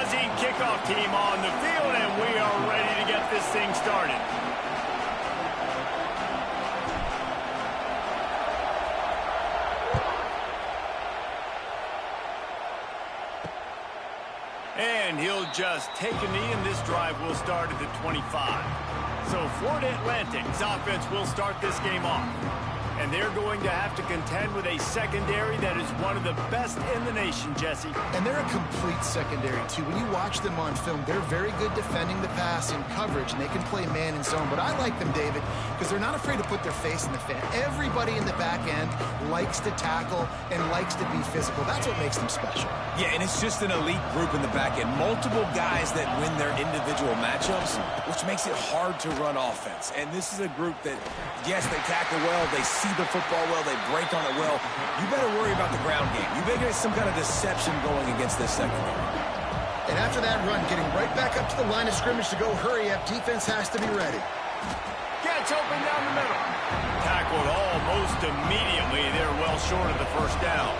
S1: buzzing kickoff team on the field, and we are ready to get this thing started. And he'll just take a knee, and this drive will start at the 25. So Florida Atlantic's offense will start this game off. And they're going to have to contend with a secondary that is one of the best in the nation, Jesse.
S3: And they're a complete secondary, too. When you watch them on film, they're very good defending the pass in coverage, and they can play man and zone. But I like them, David, because they're not afraid to put their face in the fan. Everybody in the back end likes to tackle and likes to be physical. That's what makes them special.
S2: Yeah, and it's just an elite group in the back end. Multiple guys that win their individual matchups, which makes it hard to run offense. And this is a group that, yes, they tackle well, they see the football well, they break on it well. You better worry about the ground game. You better get some kind of deception going against this secondary.
S3: And after that run, getting right back up to the line of scrimmage to go hurry up, defense has to be ready.
S1: Gets open down the middle. Tackled almost immediately. They're well short of the first down.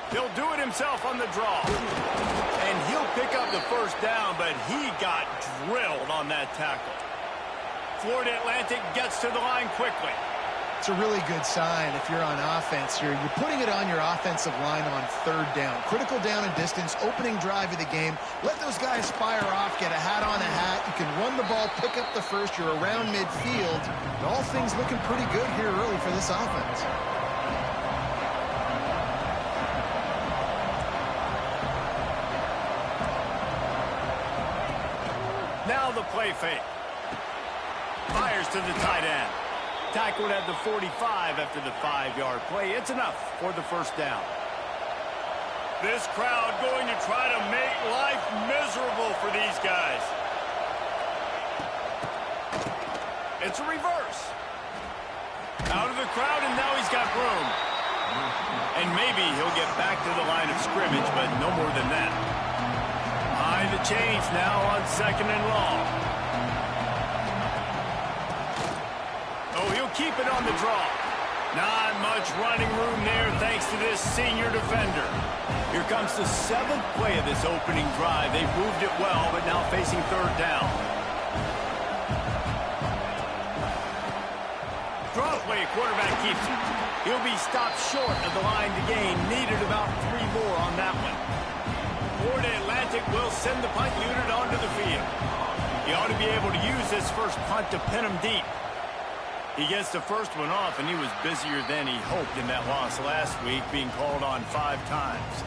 S1: He'll do it himself on the draw. And he'll pick up the first down, but he got drilled on that tackle. Florida Atlantic gets to the line quickly.
S3: It's a really good sign if you're on offense here. You're putting it on your offensive line on third down. Critical down and distance, opening drive of the game. Let those guys fire off, get a hat on a hat. You can run the ball, pick up the first. You're around midfield. And all things looking pretty good here early for this offense.
S1: Now the play fake. Fires to the tight end. Tackled at the 45 after the 5-yard play. It's enough for the first down. This crowd going to try to make life miserable for these guys. It's a reverse. Out of the crowd, and now he's got room. And maybe he'll get back to the line of scrimmage, but no more than that. Behind the chains now on 2nd and long. Oh, he'll keep it on the draw. Not much running room there thanks to this senior defender. Here comes the 7th play of this opening drive. They've moved it well, but now facing third down. Draw play, quarterback keeps it. He'll be stopped short of the line to gain. Needed about 3 more on that one. Florida Atlantic will send the punt unit onto the field. He ought to be able to use this first punt to pin him deep. He gets the first one off, and he was busier than he hoped in that loss last week, being called on 5 times.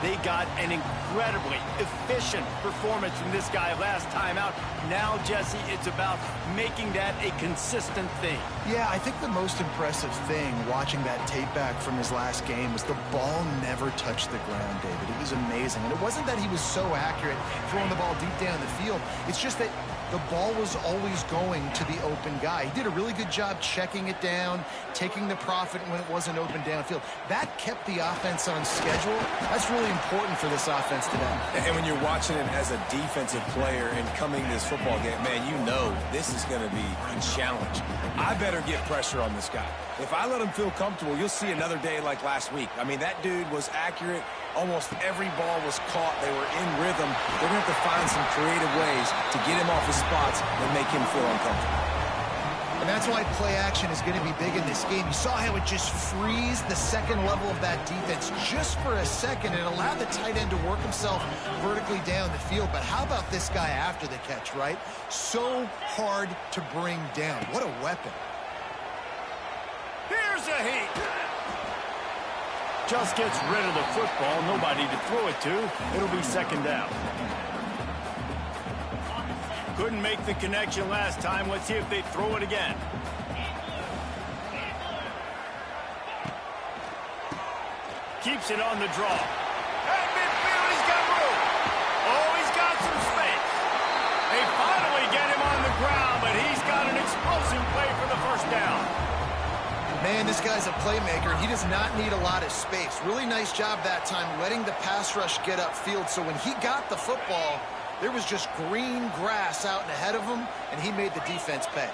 S1: They got an incredibly efficient performance from this guy last time out. Now, Jesse, it's about making that a consistent thing.
S3: Yeah, I think the most impressive thing watching that tape back from his last game was the ball never touched the ground, David. It was amazing. And it wasn't that he was so accurate throwing the ball deep down the field. It's just that the ball was always going to the open guy. He did a really good job checking it down, taking the profit when it wasn't open downfield. That kept the offense on schedule. That's really important for this offense today.
S2: And when you're watching it as a defensive player and coming to this football game, man, you know this is going to be a challenge. I better get pressure on this guy. If I let him feel comfortable, you'll see another day like last week. I mean, that dude was accurate. Almost every ball was caught. They were in rhythm. They're going to have to find some creative ways to get him off his spots and make him feel uncomfortable.
S3: And that's why play action is going to be big in this game. You saw how it just frees the second level of that defense just for a second. It allowed the tight end to work himself vertically down the field. But how about this guy after the catch, right? So hard to bring down. What a weapon.
S1: Here's a heat. Just gets rid of the football. Nobody to throw it to. It'll be 2nd down. Couldn't make the connection last time. Let's see if they throw it again. Keeps it on the draw. At midfield, he's got room. Oh, he's got some space. They finally get him on the ground, but he's got an explosive play for the first down.
S3: Man, this guy's a playmaker. He does not need a lot of space. Really nice job that time letting the pass rush get upfield. So when he got the football, There was just green grass out and ahead of him, and he made the defense pay.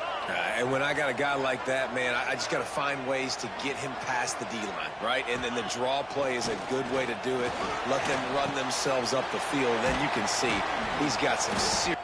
S2: And when I got a guy like that, man, I just got to find ways to get him past the D-line, right? And then the draw play is a good way to do it. Let them run themselves up the field. Then you can see he's got some serious...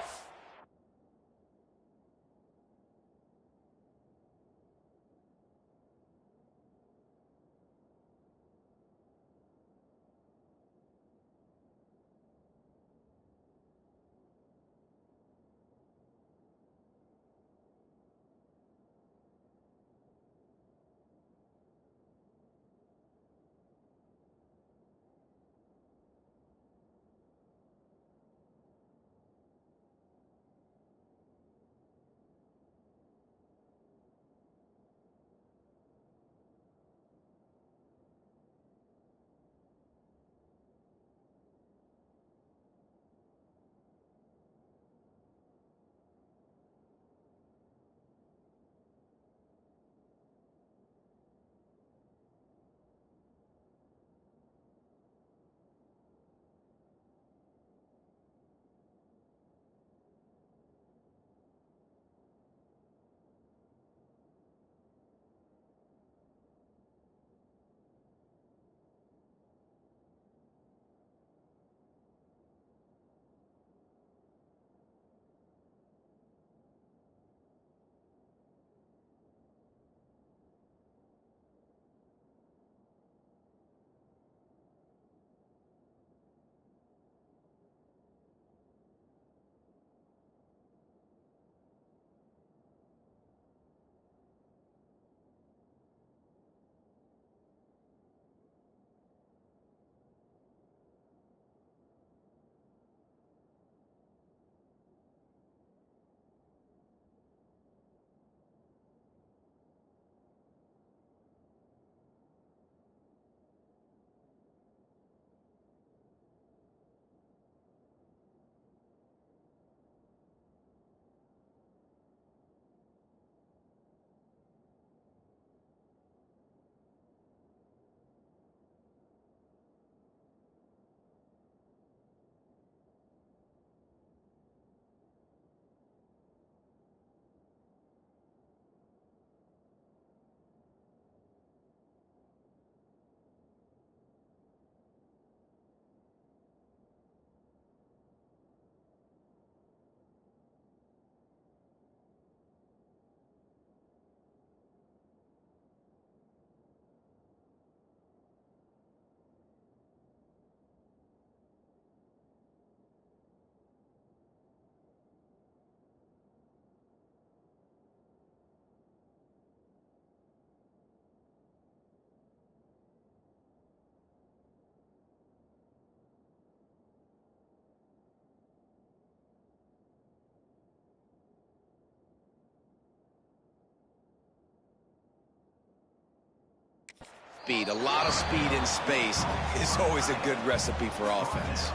S2: Speed, a lot of speed in space is always a good recipe for offense.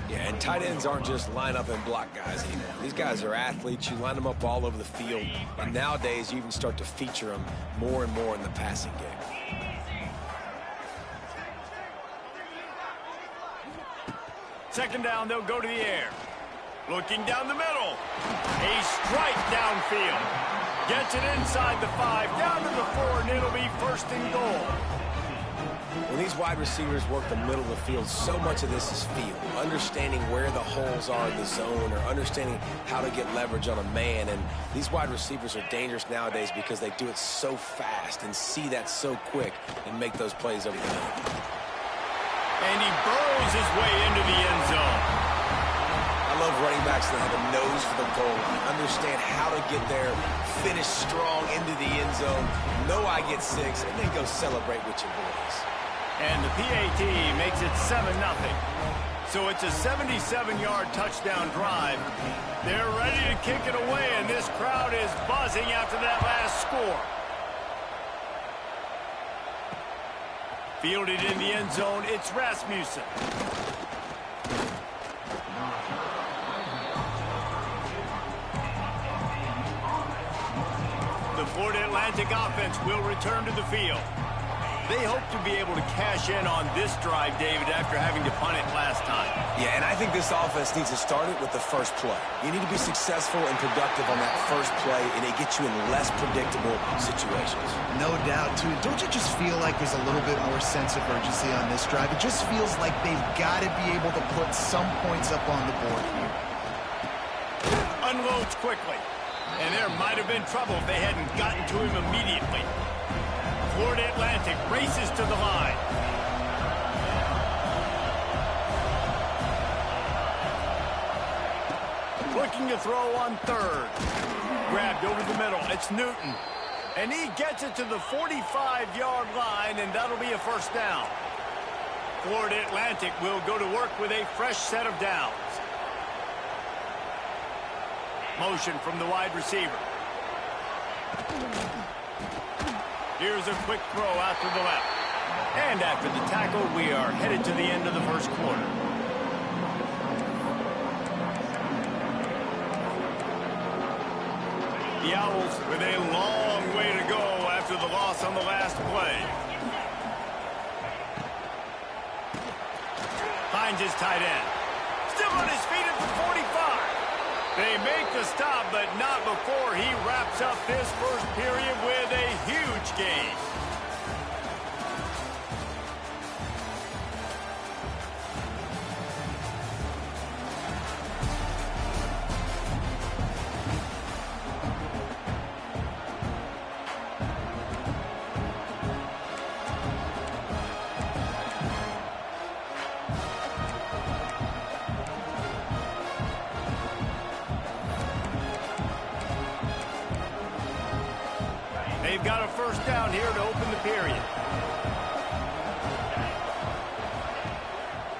S2: Yeah, and tight ends aren't just line up and block guys anymore. These guys are athletes. You line them up all over the field. And nowadays, you even start to feature them more and more in the passing game.
S1: Second down, they'll go to the air. Looking down the middle. A strike downfield. Gets it inside the 5, down to the 4, and it'll be first and goal.
S2: When these wide receivers work the middle of the field, so much of this is feel. Understanding where the holes are in the zone, or understanding how to get leverage on a man. And these wide receivers are dangerous nowadays because they do it so fast and see that so quick and make those plays over the middle.
S1: And he burrows his way into the end zone.
S2: I love running backs that have a nose for the goal line, understand how to get there, finish strong into the end zone, know I get 6, and then go celebrate with your boys.
S1: And the PAT makes it 7-0. So it's a 77-yard touchdown drive. They're ready to kick it away, and this crowd is buzzing after that last score. Fielded in the end zone, it's Rasmussen. The Florida Atlantic offense will return to the field. They hope to be able to cash in on this drive, David, after having to punt it last time.
S2: Yeah, and I think this offense needs to start it with the first play. You need to be successful and productive on that first play, and it gets you in less predictable situations.
S3: No doubt, too. Don't you just feel like there's a little bit more sense of urgency on this drive? It just feels like they've got to be able to put some points up on the board here.
S1: Unloads quickly. And there might have been trouble if they hadn't gotten to him immediately. Florida Atlantic races to the line. Looking to throw on third. Grabbed over the middle. It's Newton. And he gets it to the 45-yard line, and that'll be a first down. Florida Atlantic will go to work with a fresh set of downs. Motion from the wide receiver. Here's a quick throw out to the left. And after the tackle, we are headed to the end of the first quarter. The Owls with a long way to go after the loss on the last play. Hines is tight end. Still on his feet at the 45. They make the stop, but not before he wraps up this first period with a huge gain. They've got a first down here to open the period.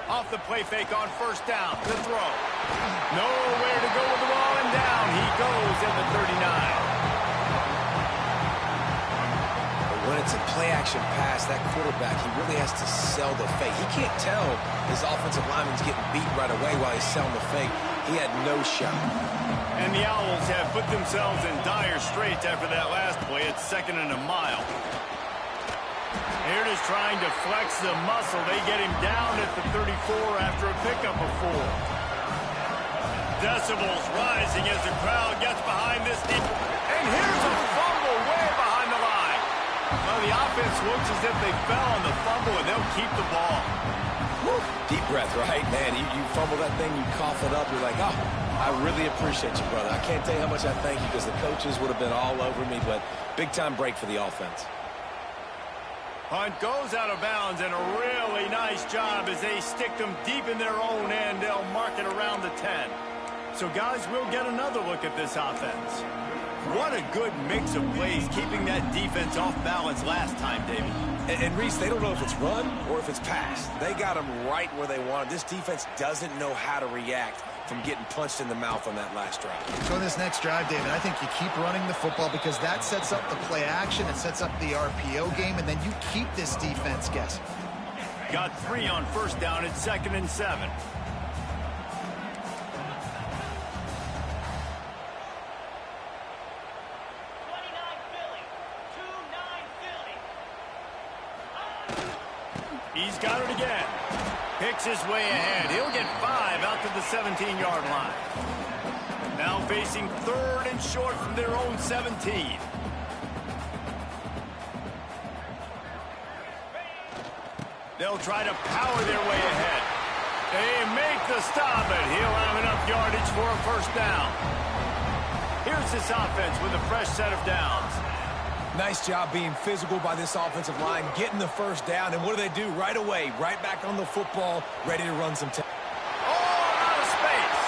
S1: Off the play fake on first down. The throw. Nowhere to go with the ball, and down he goes at the 39.
S2: When it's a play-action pass, that quarterback, he really has to sell the fake. He can't tell his offensive lineman's getting beat right away while he's selling the fake. He had no shot.
S1: And the Owls have put themselves in dire straits after that last play. It's 2nd and a mile. Here it is trying to flex the muscle. They get him down at the 34 after a pickup of 4. Decibels rising as the crowd gets behind this deep. And here's a fumble way behind the line. Well, the offense looks as if they fell on the fumble, and they'll keep the ball.
S2: Woo. Deep breath, right? Man, you fumble that thing, you cough it up, you're like, oh, I really appreciate you, brother. I can't tell you how much I thank you because the coaches would have been all over me, but big-time break for the offense.
S1: Punt goes out of bounds, and a really nice job as they stick them deep in their own end. They'll mark it around the 10. So, guys, we'll get another look at this offense. What a good mix of plays, keeping that defense off balance last time, David.
S2: And Reese, they don't know if it's run or if it's pass. They got them right where they want it. This defense doesn't know how to react from getting punched in the mouth on that last drive.
S3: So in this next drive, David, I think you keep running the football because that sets up the play action, it sets up the RPO game, and then you keep this defense guessing.
S1: Got 3 on first down. It's 2nd and 7. He's got it again. Picks his way ahead. He'll get 5 out to the 17-yard line. Now facing 3rd and short from their own 17. They'll try to power their way ahead. They make the stop, but he'll have enough yardage for a first down. Here's this offense with a fresh set of downs.
S2: Nice job being physical by this offensive line, getting the first down, and what do? Right away, right back on the football, ready to run some.
S1: All out of space.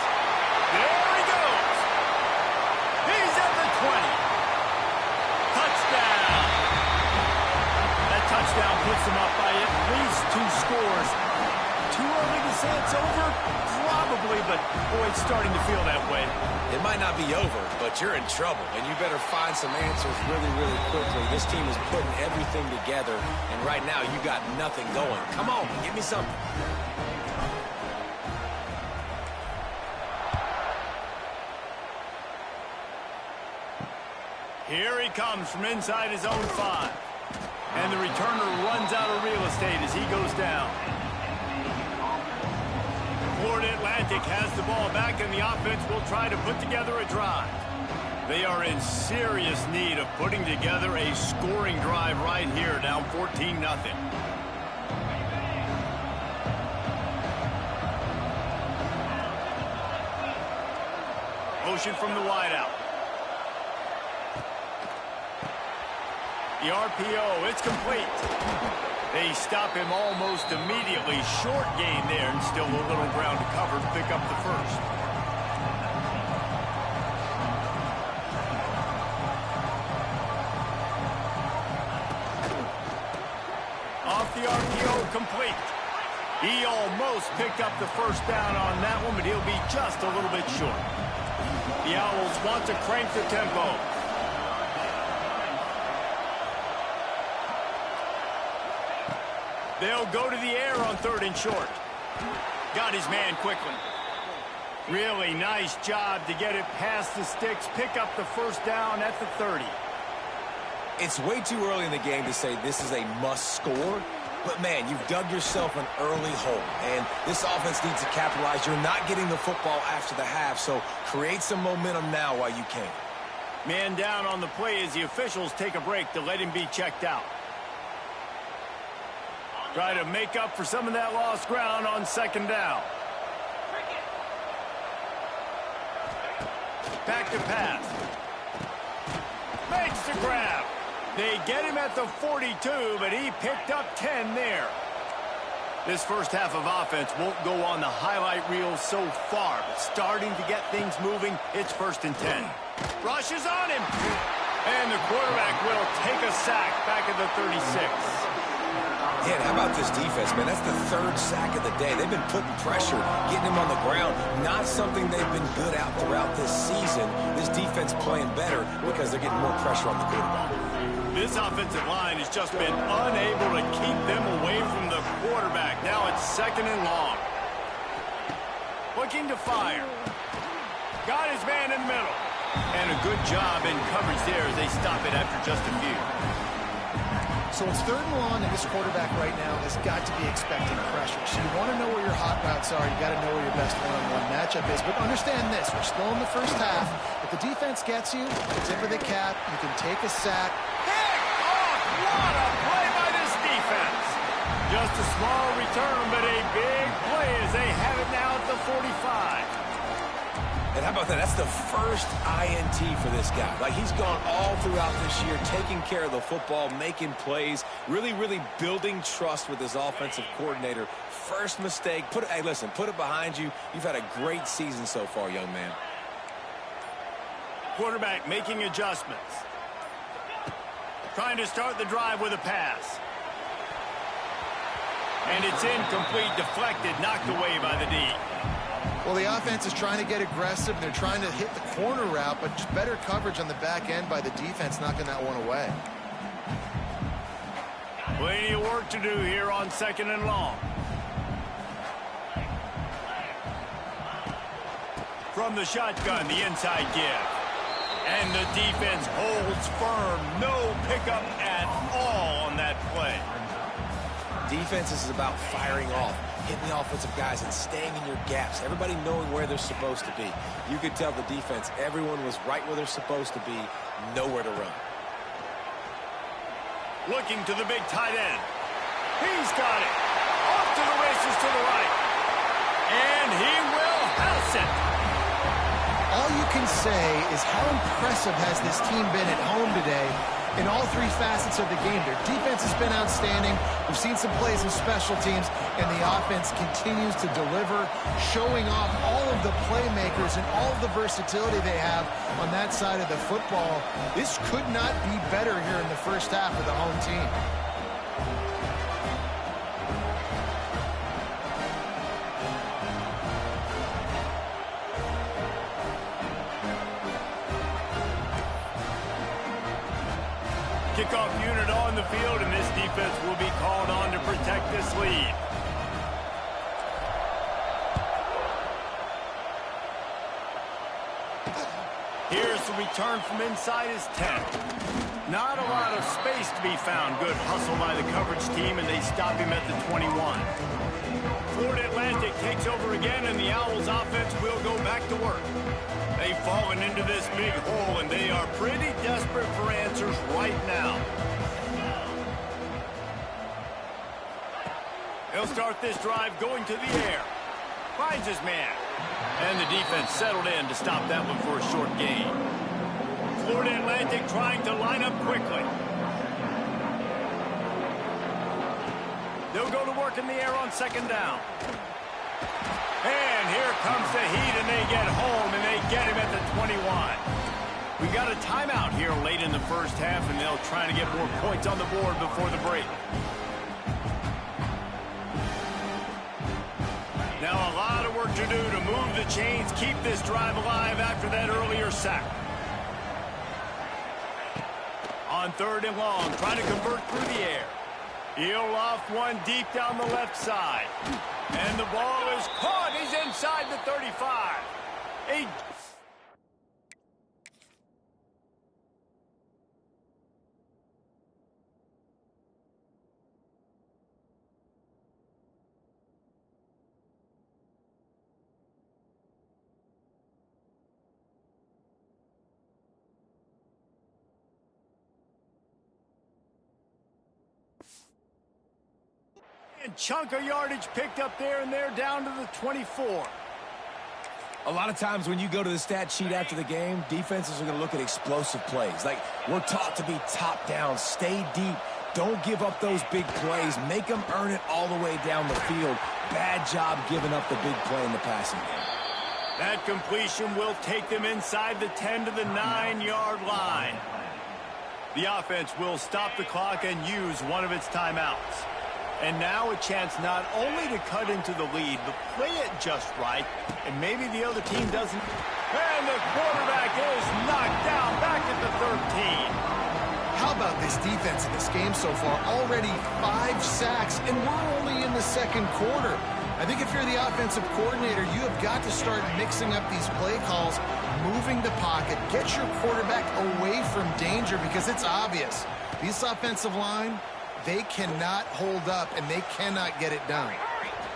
S1: There he goes. He's at the 20. Touchdown. That touchdown puts them up by at least 2 scores. Too early to say it's over? Probably, but boy, it's starting to feel that way.
S2: It might not be over, but you're in trouble, and you better find some answers really, really quickly. This team is putting everything together, and right now you got nothing going. Come on, give me something.
S1: Here he comes from inside his own 5. And the returner runs out of real estate as he goes down. Florida Atlantic has the ball back, and the offense will try to put together a drive. They are in serious need of putting together a scoring drive right here, down 14-0. Motion from the wideout. The RPO, it's complete. They stop him almost immediately. Short gain there, and still a little ground to cover to pick up the first. Off the RPO, complete. He almost picked up the first down on that one, but he'll be just a little bit short. The Owls want to crank the tempo. They'll go to the air on 3rd and short. Got his man quickly. Really nice job to get it past the sticks, pick up the first down at the 30.
S2: It's way too early in the game to say this is a must score, but man, you've dug yourself an early hole, and this offense needs to capitalize. You're not getting the football after the half, so create some momentum now while you can.
S1: Man down on the play as the officials take a break to let him be checked out. Try to make up for some of that lost ground on 2nd down. Back to pass. Makes the grab. They get him at the 42, but he picked up 10 there. This first half of offense won't go on the highlight reel so far, but starting to get things moving, it's 1st and 10. Rushes on him. And the quarterback will take a sack back at the 36.
S2: Yeah, and how about this defense, man? That's the 3rd sack of the day. They've been putting pressure, getting him on the ground. Not something they've been good at throughout this season. This defense playing better because they're getting more pressure on the quarterback.
S1: This offensive line has just been unable to keep them away from the quarterback. Now it's 2nd and long. Looking to fire. Got his man in the middle. And a good job in coverage there as they stop it after just a few.
S3: So it's 3rd and long, and this quarterback right now has got to be expecting pressure. So you want to know where your hot routes are. You got to know where your best one-on-one matchup is. But understand this: we're still in the first half. If the defense gets you, tip of the cap, you can take a sack.
S1: Pick off! What a play by this defense! Just a small return, but a big play as they have it now at the 45.
S2: And how about that? That's the first INT for this guy. Like, he's gone all throughout this year, taking care of the football, making plays, really, really building trust with his offensive coordinator. First mistake. Hey, listen, put it behind you. You've had a great season so far, young man.
S1: Quarterback making adjustments. Trying to start the drive with a pass. And it's incomplete, deflected, knocked away by the D.
S3: Well, the offense is trying to get aggressive, and they're trying to hit the corner route, but just better coverage on the back end by the defense, knocking that one away.
S1: Plenty of work to do here on 2nd and long. From the shotgun, the inside give. And the defense holds firm. No pickup at all on that play.
S2: Defense is about firing off, hitting the offensive guys and staying in your gaps. Everybody knowing where they're supposed to be. You could tell the defense, everyone was right where they're supposed to be, nowhere to run.
S1: Looking to the big tight end. He's got it. Off to the races to the right. And he will house it.
S3: All you can say is how impressive has this team been at home today in all 3 facets of the game. Their defense has been outstanding. We've seen some plays in special teams, and the offense continues to deliver, showing off all of the playmakers and all of the versatility they have on that side of the football. This could not be better here in the first half of the home team.
S1: Kickoff unit on the field, and this defense will be called on to protect this lead. Here's tries to return from inside his 10. Not a lot of space to be found. Good hustle by the coverage team, and they stop him at the 21. Florida Atlantic takes over again, and the Owls offense will go back to work. They've fallen into this big hole, and they are pretty desperate for answers right now. He'll start this drive going to the air. Finds his man. And the defense settled in to stop that one for a short gain. Florida Atlantic trying to line up quickly. They'll go to work in the air on second down. And here comes the heat, and they get home, and they get him at the 21. We got a timeout here late in the first half, and they'll try to get more points on the board before the break. Now a lot of work to do to move the chains, keep this drive alive after that earlier sack. On third and long, trying to convert through the air. He'll loft one deep down the left side. And the ball is caught. He's inside the 35. And chunk of yardage picked up there, and they're down to the 24.
S2: A lot of times when you go to the stat sheet after the game, defenses are going to look at explosive plays. Like, we're taught to be top down, stay deep, don't give up those big plays, make them earn it all the way down the field. Bad job giving up the big play in the passing game.
S1: That completion will take them inside the 10 to the 9-yard line. The offense will stop the clock and use one of its timeouts. And now a chance not only to cut into the lead, but play it just right, and maybe the other team doesn't. And the quarterback is knocked down back at the 13.
S3: How about this defense in this game so far? Already 5 sacks, and we're only in the second quarter. I think if you're the offensive coordinator, you have got to start mixing up these play calls, moving the pocket, get your quarterback away from danger, because it's obvious. This offensive line, they cannot hold up, and they cannot get it done.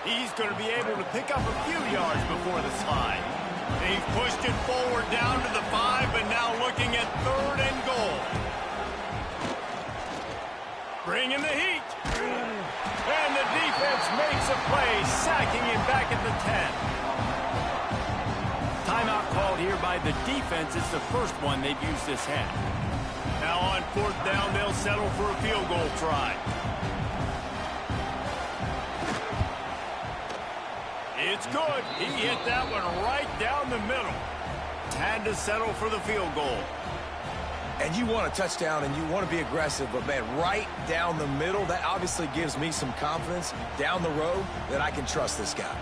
S1: He's going to be able to pick up a few yards before the slide. They've pushed it forward down to the 5, but now looking at third and goal. Bringing the heat. And the defense makes a play, sacking him back at the 10. Timeout called here by the defense. It's the first one they've used this half. Now on fourth down, they'll settle for a field goal try. It's good. He hit that one right down the middle. Had to settle for the field goal.
S2: And you want a touchdown and you want to be aggressive, but, man, right down the middle, that obviously gives me some confidence down the road that I can trust this guy.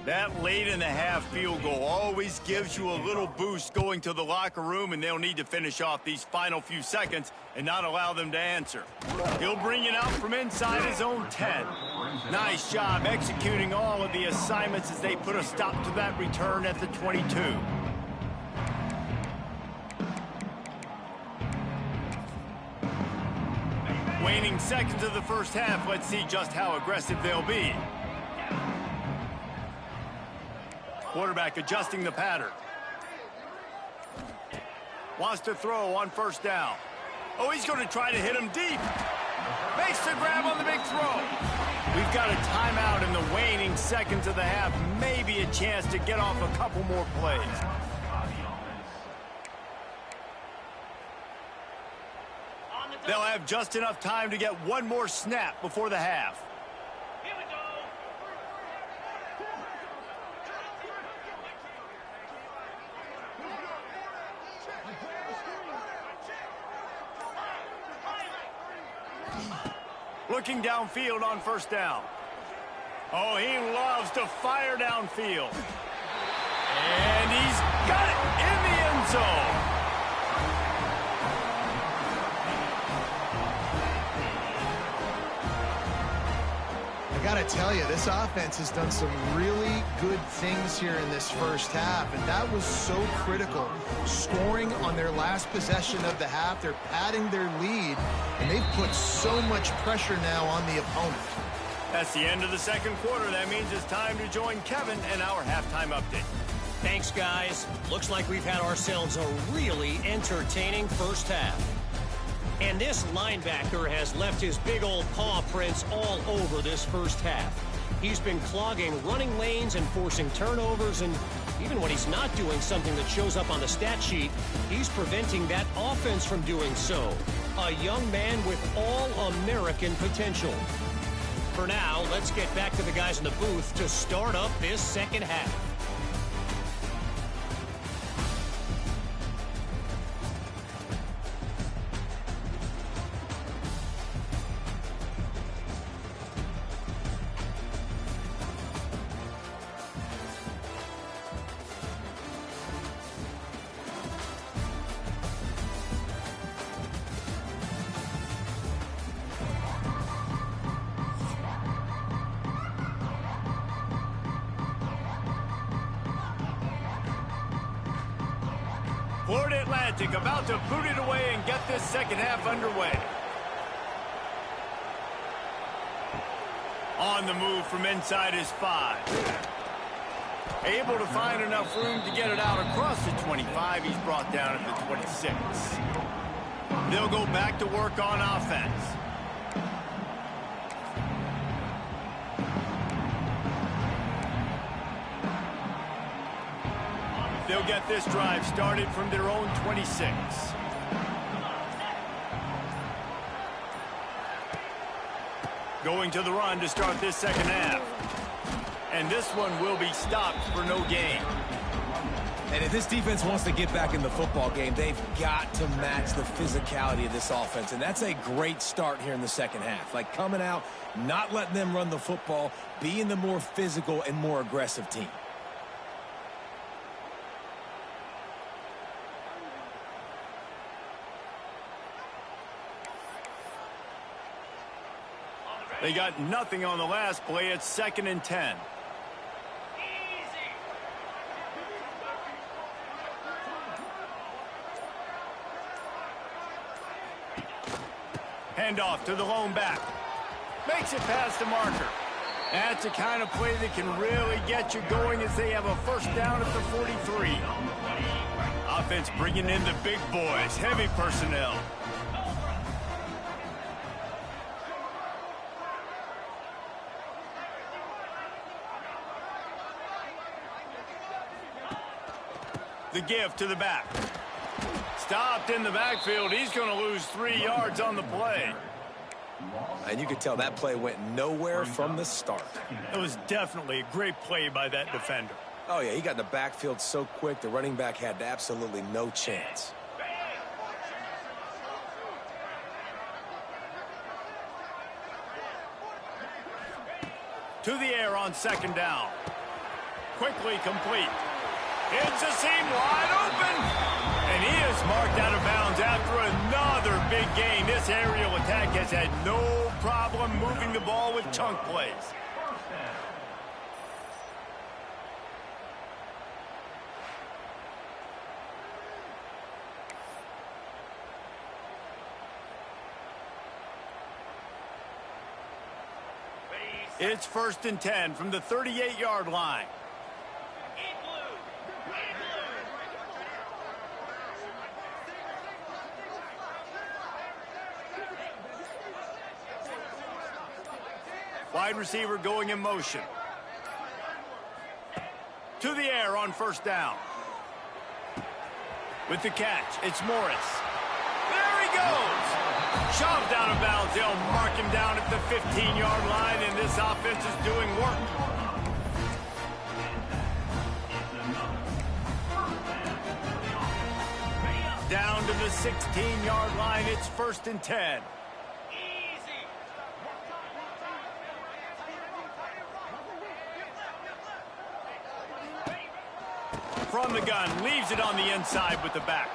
S1: That late in the half field goal always gives you a little boost going to the locker room, and they'll need to finish off these final few seconds and not allow them to answer. He'll bring it out from inside his own 10. Nice job executing all of the assignments as they put a stop to that return at the 22. Waning seconds of the first half. Let's see just how aggressive they'll be. Quarterback adjusting the pattern. Wants to throw on first down. Oh, he's going to try to hit him deep. Makes the grab on the big throw. We've got a timeout in the waning seconds of the half. Maybe a chance to get off a couple more plays. They'll have just enough time to get one more snap before the half.
S5: Here we go.
S1: Looking downfield on first down. Oh, he loves to fire downfield. And he's got it in the end zone.
S3: I got to tell you, this offense has done some really good things here in this first half, and that was so critical. Scoring on their last possession of the half, they're padding their lead, and they've put so much pressure now on the opponent.
S1: That's the end of the second quarter. That means it's time to join Kevin in our halftime update.
S4: Thanks, guys. Looks like we've had ourselves a really entertaining first half. And this linebacker has left his big old paw prints all over this first half. He's been clogging running lanes and forcing turnovers, and even when he's not doing something that shows up on the stat sheet, he's preventing that offense from doing so. A young man with all-American potential. For now, let's get back to the guys in the booth to start up this second half.
S1: Florida Atlantic about to boot it away and get this second half underway. On the move from inside his 5. Able to find enough room to get it out across the 25. He's brought down at the 26. They'll go back to work on offense. They'll get this drive started from their own 26. Going to the run to start this second half. And this one will be stopped for no gain.
S2: And if this defense wants to get back in the football game, they've got to match the physicality of this offense. And that's a great start here in the second half. Like coming out, not letting them run the football, being the more physical and more aggressive team.
S1: They got nothing on the last play. It's 2nd and 10. Handoff to the lone back. Makes it past the marker. That's the kind of play that can really get you going as they have a first down at the 43. Offense bringing in the big boys, heavy personnel. The give to the back. Stopped in the backfield. He's going to lose 3 yards on the play.
S2: And you could tell that play went nowhere from the start.
S1: It was definitely a great play by that defender.
S2: Oh, yeah, he got in the backfield so quick, the running back had absolutely no chance.
S1: To the air on second down. quickly complete. It's a seam wide open. And he is marked out of bounds after another big gain. This aerial attack has had no problem moving the ball with chunk plays. It's 1st and 10 from the 38-yard line. Wide receiver going in motion. To the air on 1st down. With the catch, it's Morris. There he goes! Shoved out of bounds. They'll mark him down at the 15-yard line, and this offense is doing work. Down to the 16-yard line. It's 1st and 10. From the gun, leaves it on the inside with the back.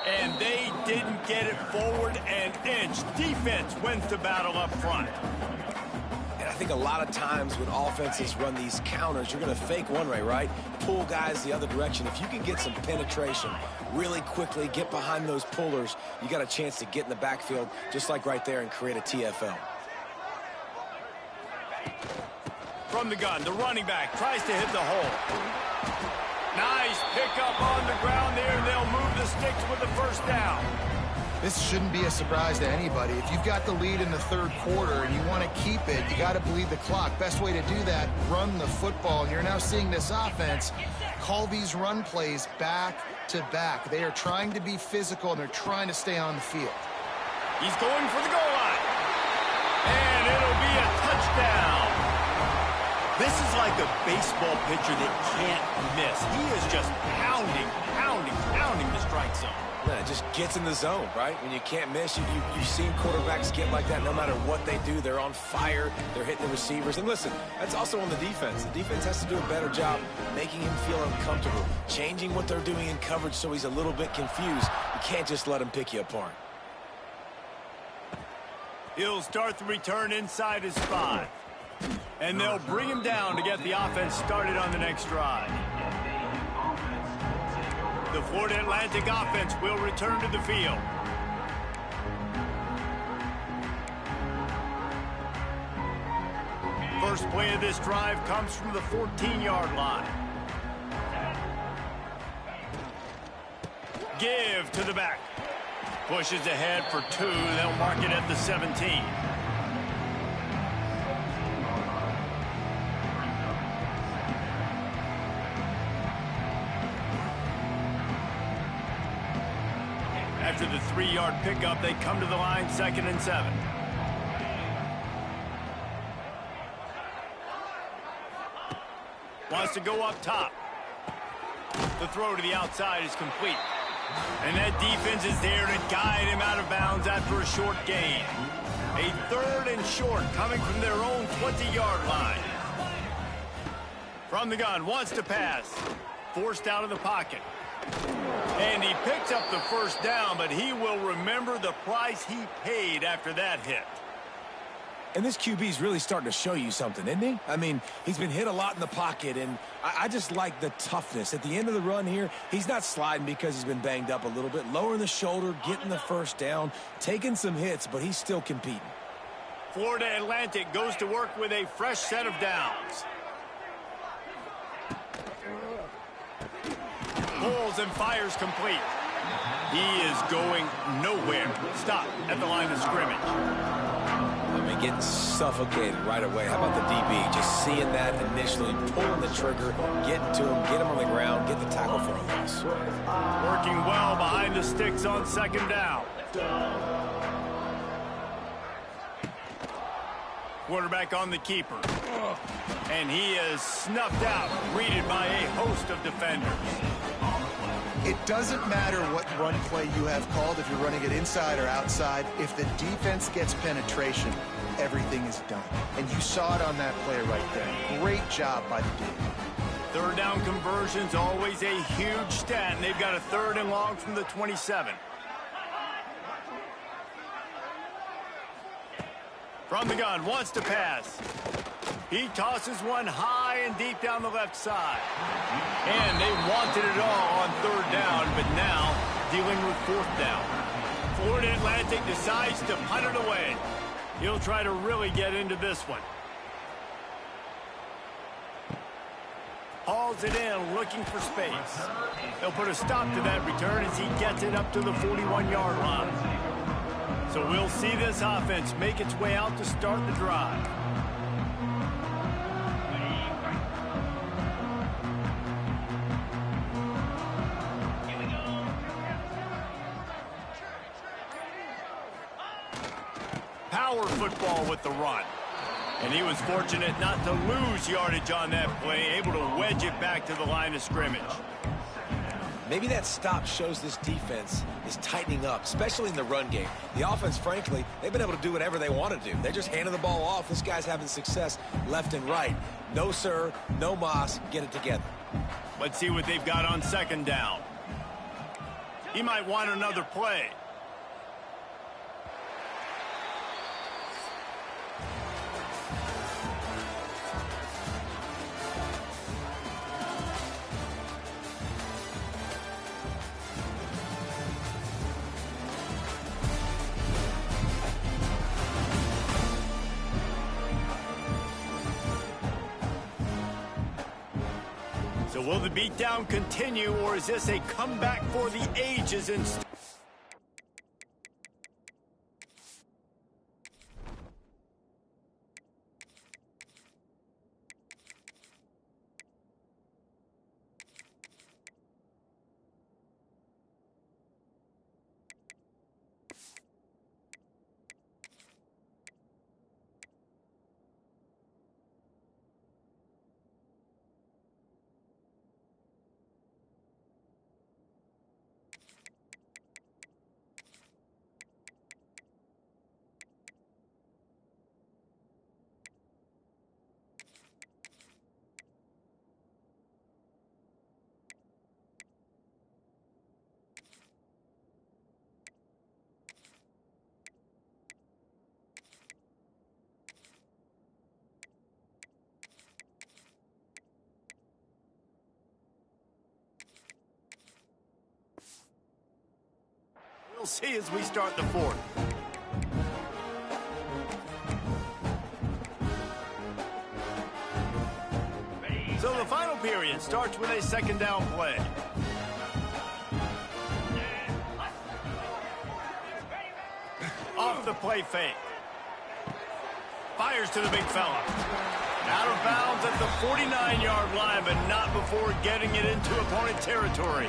S1: And they didn't get it forward an inch. Defense wins the battle up front.
S2: And I think a lot of times when offenses run these counters, you're going to fake one way, right? Pull guys the other direction. If you can get some penetration really quickly, get behind those pullers, you got a chance to get in the backfield, just like right there, and create a TFL.
S1: From the gun, the running back tries to hit the hole. Nice pickup on the ground there, and they'll move the sticks with the 1st down.
S3: This shouldn't be a surprise to anybody. If you've got the lead in the 3rd quarter and you want to keep it, you got to bleed the clock. Best way to do that, run the football. And you're now seeing this offense call these run plays back to back. They are trying to be physical, and they're trying to stay on the field.
S1: He's going for the goal line. And it'll be a touchdown. This is like a baseball pitcher that can't miss. He is just pounding the strike zone.
S2: Yeah, it just gets in the zone, right? When you can't miss, you've seen quarterbacks get like that no matter what they do. They're on fire. They're hitting the receivers. And listen, that's also on the defense. The defense has to do a better job making him feel uncomfortable, changing what they're doing in coverage so he's a little bit confused. You can't just let him pick you apart.
S1: He'll start the return inside his 5. And they'll bring him down to get the offense started on the next drive. The Florida Atlantic offense will return to the field. First play of this drive comes from the 14-yard line. Give to the back. Pushes ahead for 2. They'll mark it at the 17. After the 3-yard pickup, they come to the line 2nd and 7. Wants to go up top. The throw to the outside is complete. And that defense is there to guide him out of bounds after a short gain. A 3rd and short coming from their own 20-yard line. From the gun, wants to pass. Forced out of the pocket. And he picks up the 1st down, but he will remember the price he paid after that hit.
S2: And this QB's really starting to show you something, isn't he? I mean, he's been hit a lot in the pocket, and I just like the toughness. At the end of the run here, he's not sliding because he's been banged up a little bit. Lowering the shoulder, getting the 1st down, taking some hits, but he's still competing.
S1: Florida Atlantic goes to work with a fresh set of downs. Pulls and fires complete. He is going nowhere. Stop at the line of scrimmage.
S2: I mean, getting suffocated right away. How about the DB? Just seeing that initially, pulling the trigger, getting to him, get him on the ground, get the tackle for a loss.
S1: Working well behind the sticks on 2nd down. Quarterback on the keeper. And he is snuffed out, greeted by a host of defenders.
S3: It doesn't matter what run play you have called, if you're running it inside or outside. If the defense gets penetration, everything is done. And you saw it on that play right there. Great job by the D.
S1: Third down conversion's always a huge stat, and they've got a 3rd and long from the 27. From the gun, wants to pass. He tosses one high and deep down the left side. And they wanted it all on 3rd down, but now dealing with 4th down. Florida Atlantic decides to punt it away. He'll try to really get into this one. Hauls it in, looking for space. They'll put a stop to that return as he gets it up to the 41-yard line. So we'll see this offense make its way out to start the drive. Power football with the run. And he was fortunate not to lose yardage on that play, able to wedge it back to the line of scrimmage.
S2: Maybe that stop shows this defense is tightening up, especially in the run game. The offense, frankly, they've been able to do whatever they want to do. They're just handing the ball off. This guy's having success left and right. No, sir. No, Moss. Get it together.
S1: Let's see what they've got on 2nd down. He might want another play. So will the beatdown continue, or is this a comeback for the ages instead? We'll see as we start the 4th. So the final period starts with a 2nd down play. Off the play fake. Fires to the big fella. Out of bounds at the 49-yard line, but not before getting it into opponent territory.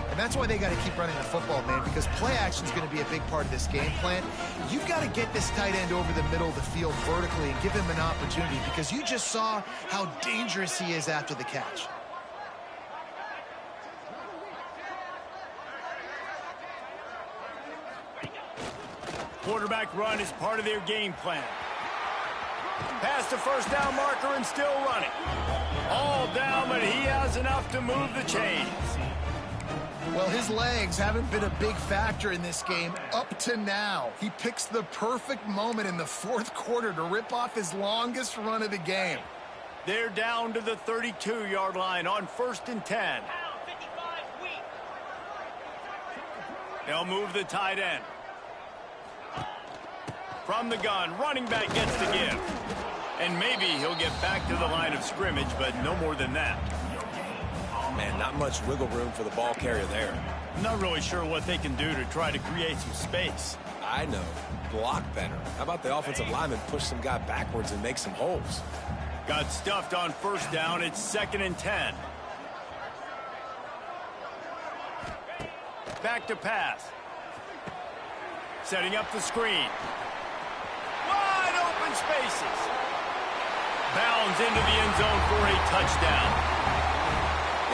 S3: And that's why they got to keep running the football, man, because play action is going to be a big part of this game plan. You've got to get this tight end over the middle of the field vertically and give him an opportunity, because you just saw how dangerous he is after the catch.
S1: Quarterback run is part of their game plan. Past the 1st down marker and still running. All down, but he has enough to move the chains.
S3: Well, his legs haven't been a big factor in this game up to now. He picks the perfect moment in the 4th quarter to rip off his longest run of the game.
S1: They're down to the 32-yard line on 1st and 10. They'll move the tight end. From the gun, running back gets the give. And maybe he'll get back to the line of scrimmage, but no more than that.
S2: Man, not much wiggle room for the ball carrier there.
S1: I'm not really sure what they can do to try to create some space.
S2: I know. Block better. How about the offensive lineman push some guy backwards and make some holes?
S1: Got stuffed on 1st down. It's 2nd and 10. Back to pass. Setting up the screen. Wide open spaces. Bounds into the end zone for a touchdown.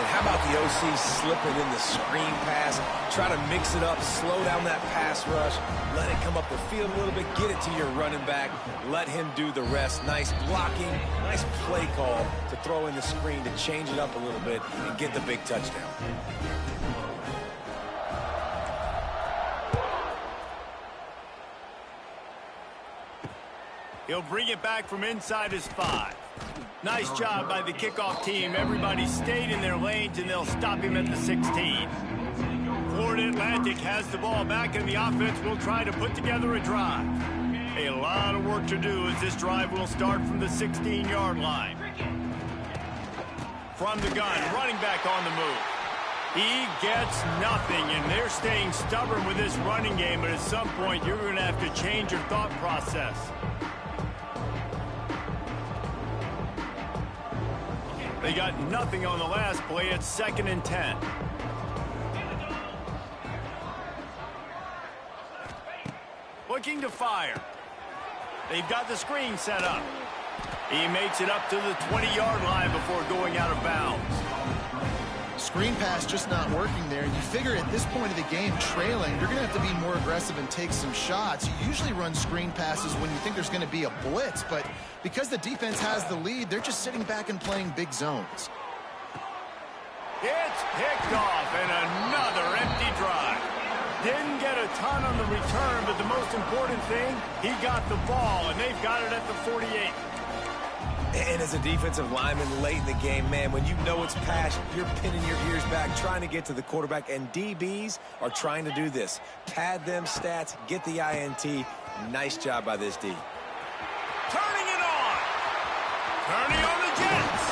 S2: And how about the OC slipping in the screen pass? Try to mix it up, slow down that pass rush, let it come up the field a little bit, get it to your running back, let him do the rest. Nice blocking, nice play call to throw in the screen to change it up a little bit and get the big touchdown.
S1: He'll bring it back from inside his 5. Nice job by the kickoff team. Everybody stayed in their lanes, and they'll stop him at the 16. Florida Atlantic has the ball back, and the offense will try to put together a drive. A lot of work to do as this drive will start from the 16-yard line. From the gun, running back on the move. He gets nothing, and they're staying stubborn with this running game, but at some point you're going to have to change your thought process. They got nothing on the last play. It's 2nd and 10. Looking to fire. They've got the screen set up. He makes it up to the 20-yard line before going out of bounds.
S3: Screen pass just not working there. And you figure at this point of the game, trailing, you're going to have to be more aggressive and take some shots. You usually run screen passes when you think there's going to be a blitz, but because the defense has the lead, they're just sitting back and playing big zones.
S1: It's picked off, and another empty drive. Didn't get a ton on the return, but the most important thing, he got the ball, and they've got it at the 48.
S2: And as a defensive lineman late in the game, man, when you know it's pass, you're pinning your ears back, trying to get to the quarterback, and DBs are trying to do this. Pad them stats, get the INT. Nice job by this D.
S1: Turning it on. Turning on the Jets.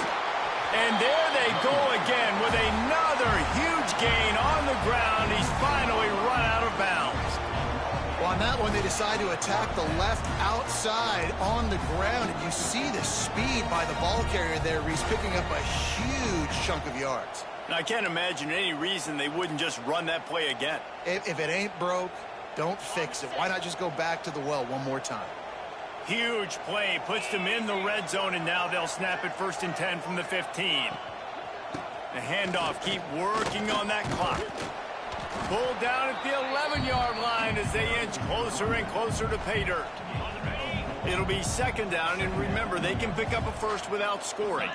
S1: And there they go again with another huge gain on the ground. He's finally run out of bounds.
S3: Well, on that one, they decide to attack the left outside on the ground, and you see the speed by the ball carrier there. He's picking up a huge chunk of yards.
S1: And I can't imagine any reason they wouldn't just run that play again.
S3: If it ain't broke, don't fix it. Why not just go back to the well one more time?
S1: Huge play, puts them in the red zone, and now they'll snap it 1st and 10 from the 15. The handoff, keep working on that clock. Pulled down at the 11-yard line as they inch closer and closer to pay dirt. It'll be 2nd down, and remember, they can pick up a first without scoring.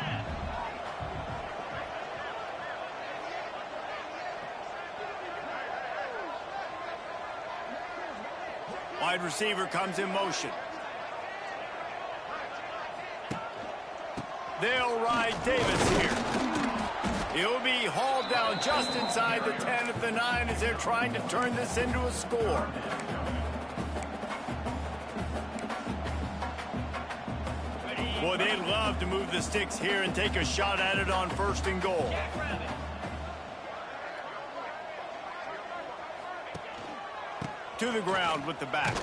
S1: Wide receiver comes in motion. They'll ride Davis here. He'll be hauled down just inside the 10 at the 9 as they're trying to turn this into a score. Boy, they'd love to move the sticks here and take a shot at it on 1st and goal. To the ground with the back.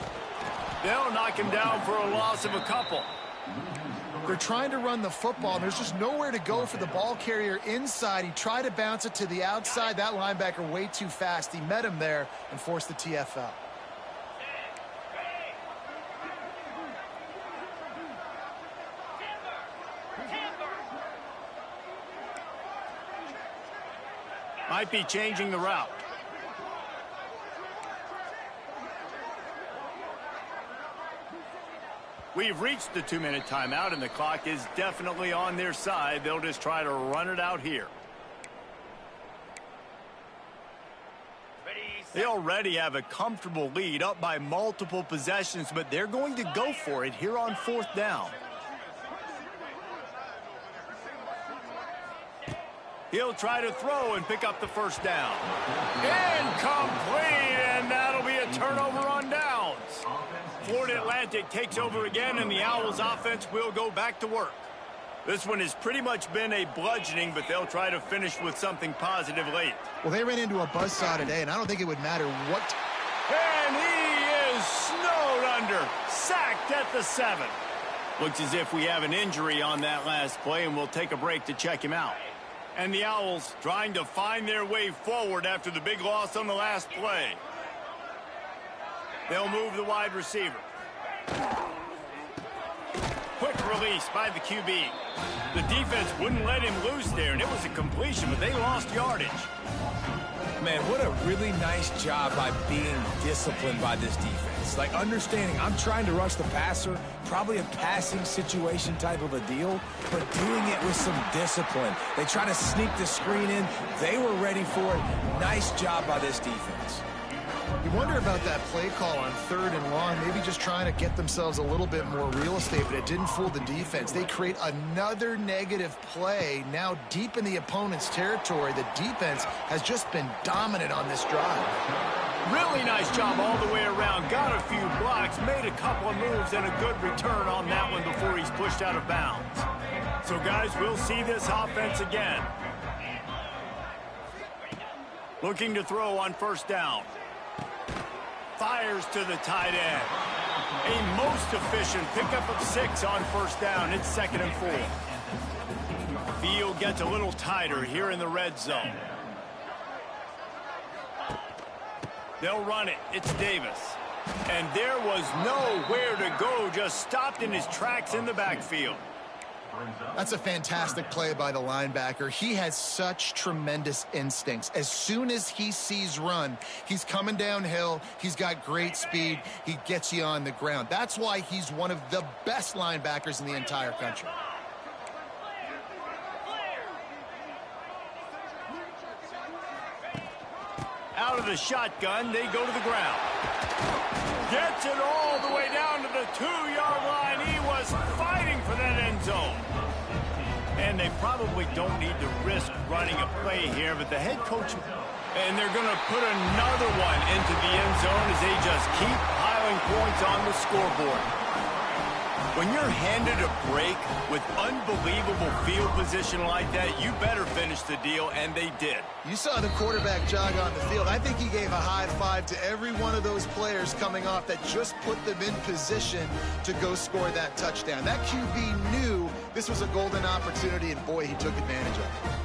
S1: They'll knock him down for a loss of a couple.
S3: They're trying to run the football, and there's just nowhere to go for the ball carrier inside. He tried to bounce it to the outside. That linebacker way too fast. He met him there and forced the TFL.
S1: Might be changing the route. We've reached the 2-minute timeout, and the clock is definitely on their side. They'll just try to run it out here. They already have a comfortable lead, up by multiple possessions, but they're going to go for it here on 4th down. He'll try to throw and pick up the 1st down. Incomplete, and that'll be a turnover on downs. Florida Atlantic takes over again, and the Owls offense will go back to work. This one has pretty much been a bludgeoning, but they'll try to finish with something positive late.
S3: Well, they ran into a buzzsaw today, and I don't think it would matter what.
S1: And he is snowed under, sacked at the 7. Looks as if we have an injury on that last play, and we'll take a break to check him out. And the Owls trying to find their way forward after the big loss on the last play. They'll move the wide receiver. quick release by the QB. The defense wouldn't let him loose there, and it was a completion, but they lost yardage.
S2: Man, what a really nice job by being disciplined by this defense. Like, understanding I'm trying to rush the passer, probably a passing situation type of a deal, but doing it with some discipline. They try to sneak the screen in. They were ready for it. Nice job by this defense.
S3: You wonder about that play call on 3rd and long, maybe just trying to get themselves a little bit more real estate, but it didn't fool the defense. They create another negative play now deep in the opponent's territory. The defense has just been dominant on this drive.
S1: Really nice job all the way around. Got a few blocks, made a couple of moves, and a good return on that one before he's pushed out of bounds. So, guys, we'll see this offense again. Looking to throw on 1st down. Fires to the tight end. A most efficient pickup of 6 on 1st down. It's 2nd and 4. Field gets a little tighter here in the red zone. They'll run it. It's Davis. And there was nowhere to go. Just stopped in his tracks in the backfield.
S3: That's a fantastic play by the linebacker. He has such tremendous instincts. As soon as he sees run, he's coming downhill. He's got great speed. He gets you on the ground. That's why he's one of the best linebackers in the entire country.
S1: Out of the shotgun, they go to the ground. Gets it all the way down to the 2-yard line. He was fighting for that end zone. And they probably don't need to risk running a play here, but the head coach, and they're going to put another one into the end zone as they just keep piling points on the scoreboard. When you're handed a break with unbelievable field position like that, you better finish the deal, and they did.
S3: You saw the quarterback jog on the field. I think he gave a high five to every one of those players coming off that just put them in position to go score that touchdown. That QB knew this was a golden opportunity, and boy, he took advantage of it.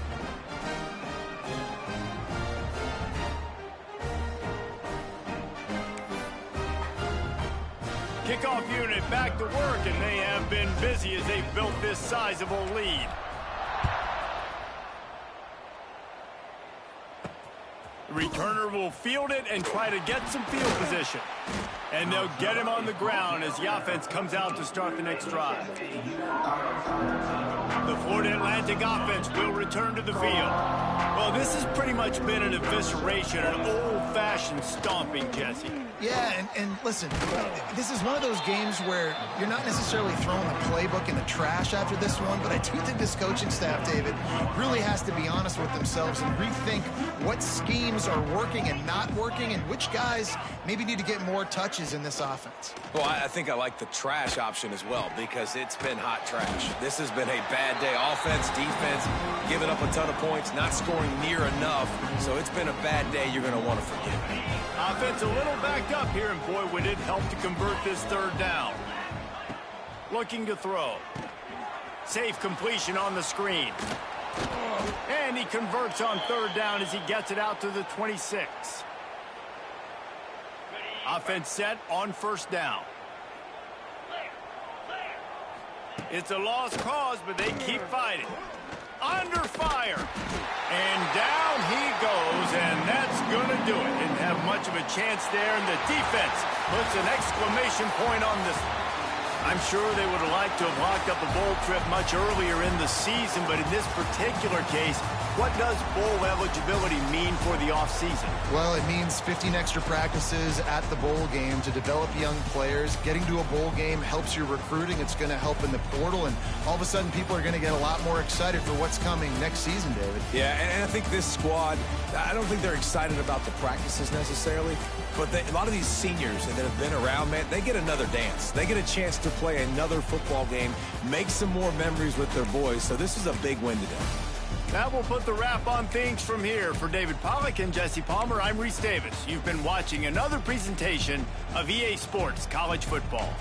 S1: Kickoff unit back to work, and they have been busy as they've built this sizable lead. The returner will field it and try to get some field position. And they'll get him on the ground as the offense comes out to start the next drive. The Florida Atlantic offense will return to the field. Well, this has pretty much been an evisceration, an old-fashioned stomping, Jesse.
S3: Yeah, and listen, this is one of those games where you're not necessarily throwing the playbook in the trash after this one, but I do think this coaching staff, David, really has to be honest with themselves and rethink what schemes are working and not working and which guys maybe need to get more touches in this offense.
S2: Well, I think I like the trash option as well because it's been hot trash. This has been a bad day. Offense, defense, giving up a ton of points, not scoring near enough. So it's been a bad day you're going to want to forget.
S1: Offense a little backed up here, and boy, would it help to convert this 3rd down. Looking to throw. Safe completion on the screen. And he converts on 3rd down as he gets it out to the 26. Offense set on 1st down. It's a lost cause, but they keep fighting. Under fire. And down he goes, and that's going to do it. Didn't have much of a chance there, and the defense puts an exclamation point on this. I'm sure they would have liked to have locked up a bowl trip much earlier in the season, but in this particular case, what does bowl eligibility mean for the offseason?
S3: Well, it means 15 extra practices at the bowl game to develop young players. Getting to a bowl game helps your recruiting. It's going to help in the portal, and all of a sudden people are going to get a lot more excited for what's coming next season, David.
S2: Yeah, and I think this squad, I don't think they're excited about the practices necessarily, but a lot of these seniors that have been around, man, they get another dance. They get a chance to play another football game, make some more memories with their boys, so this is a big win today.
S1: That will put the wrap on things from here. For David Pollack and Jesse Palmer, I'm Reese Davis. You've been watching another presentation of EA Sports College Football.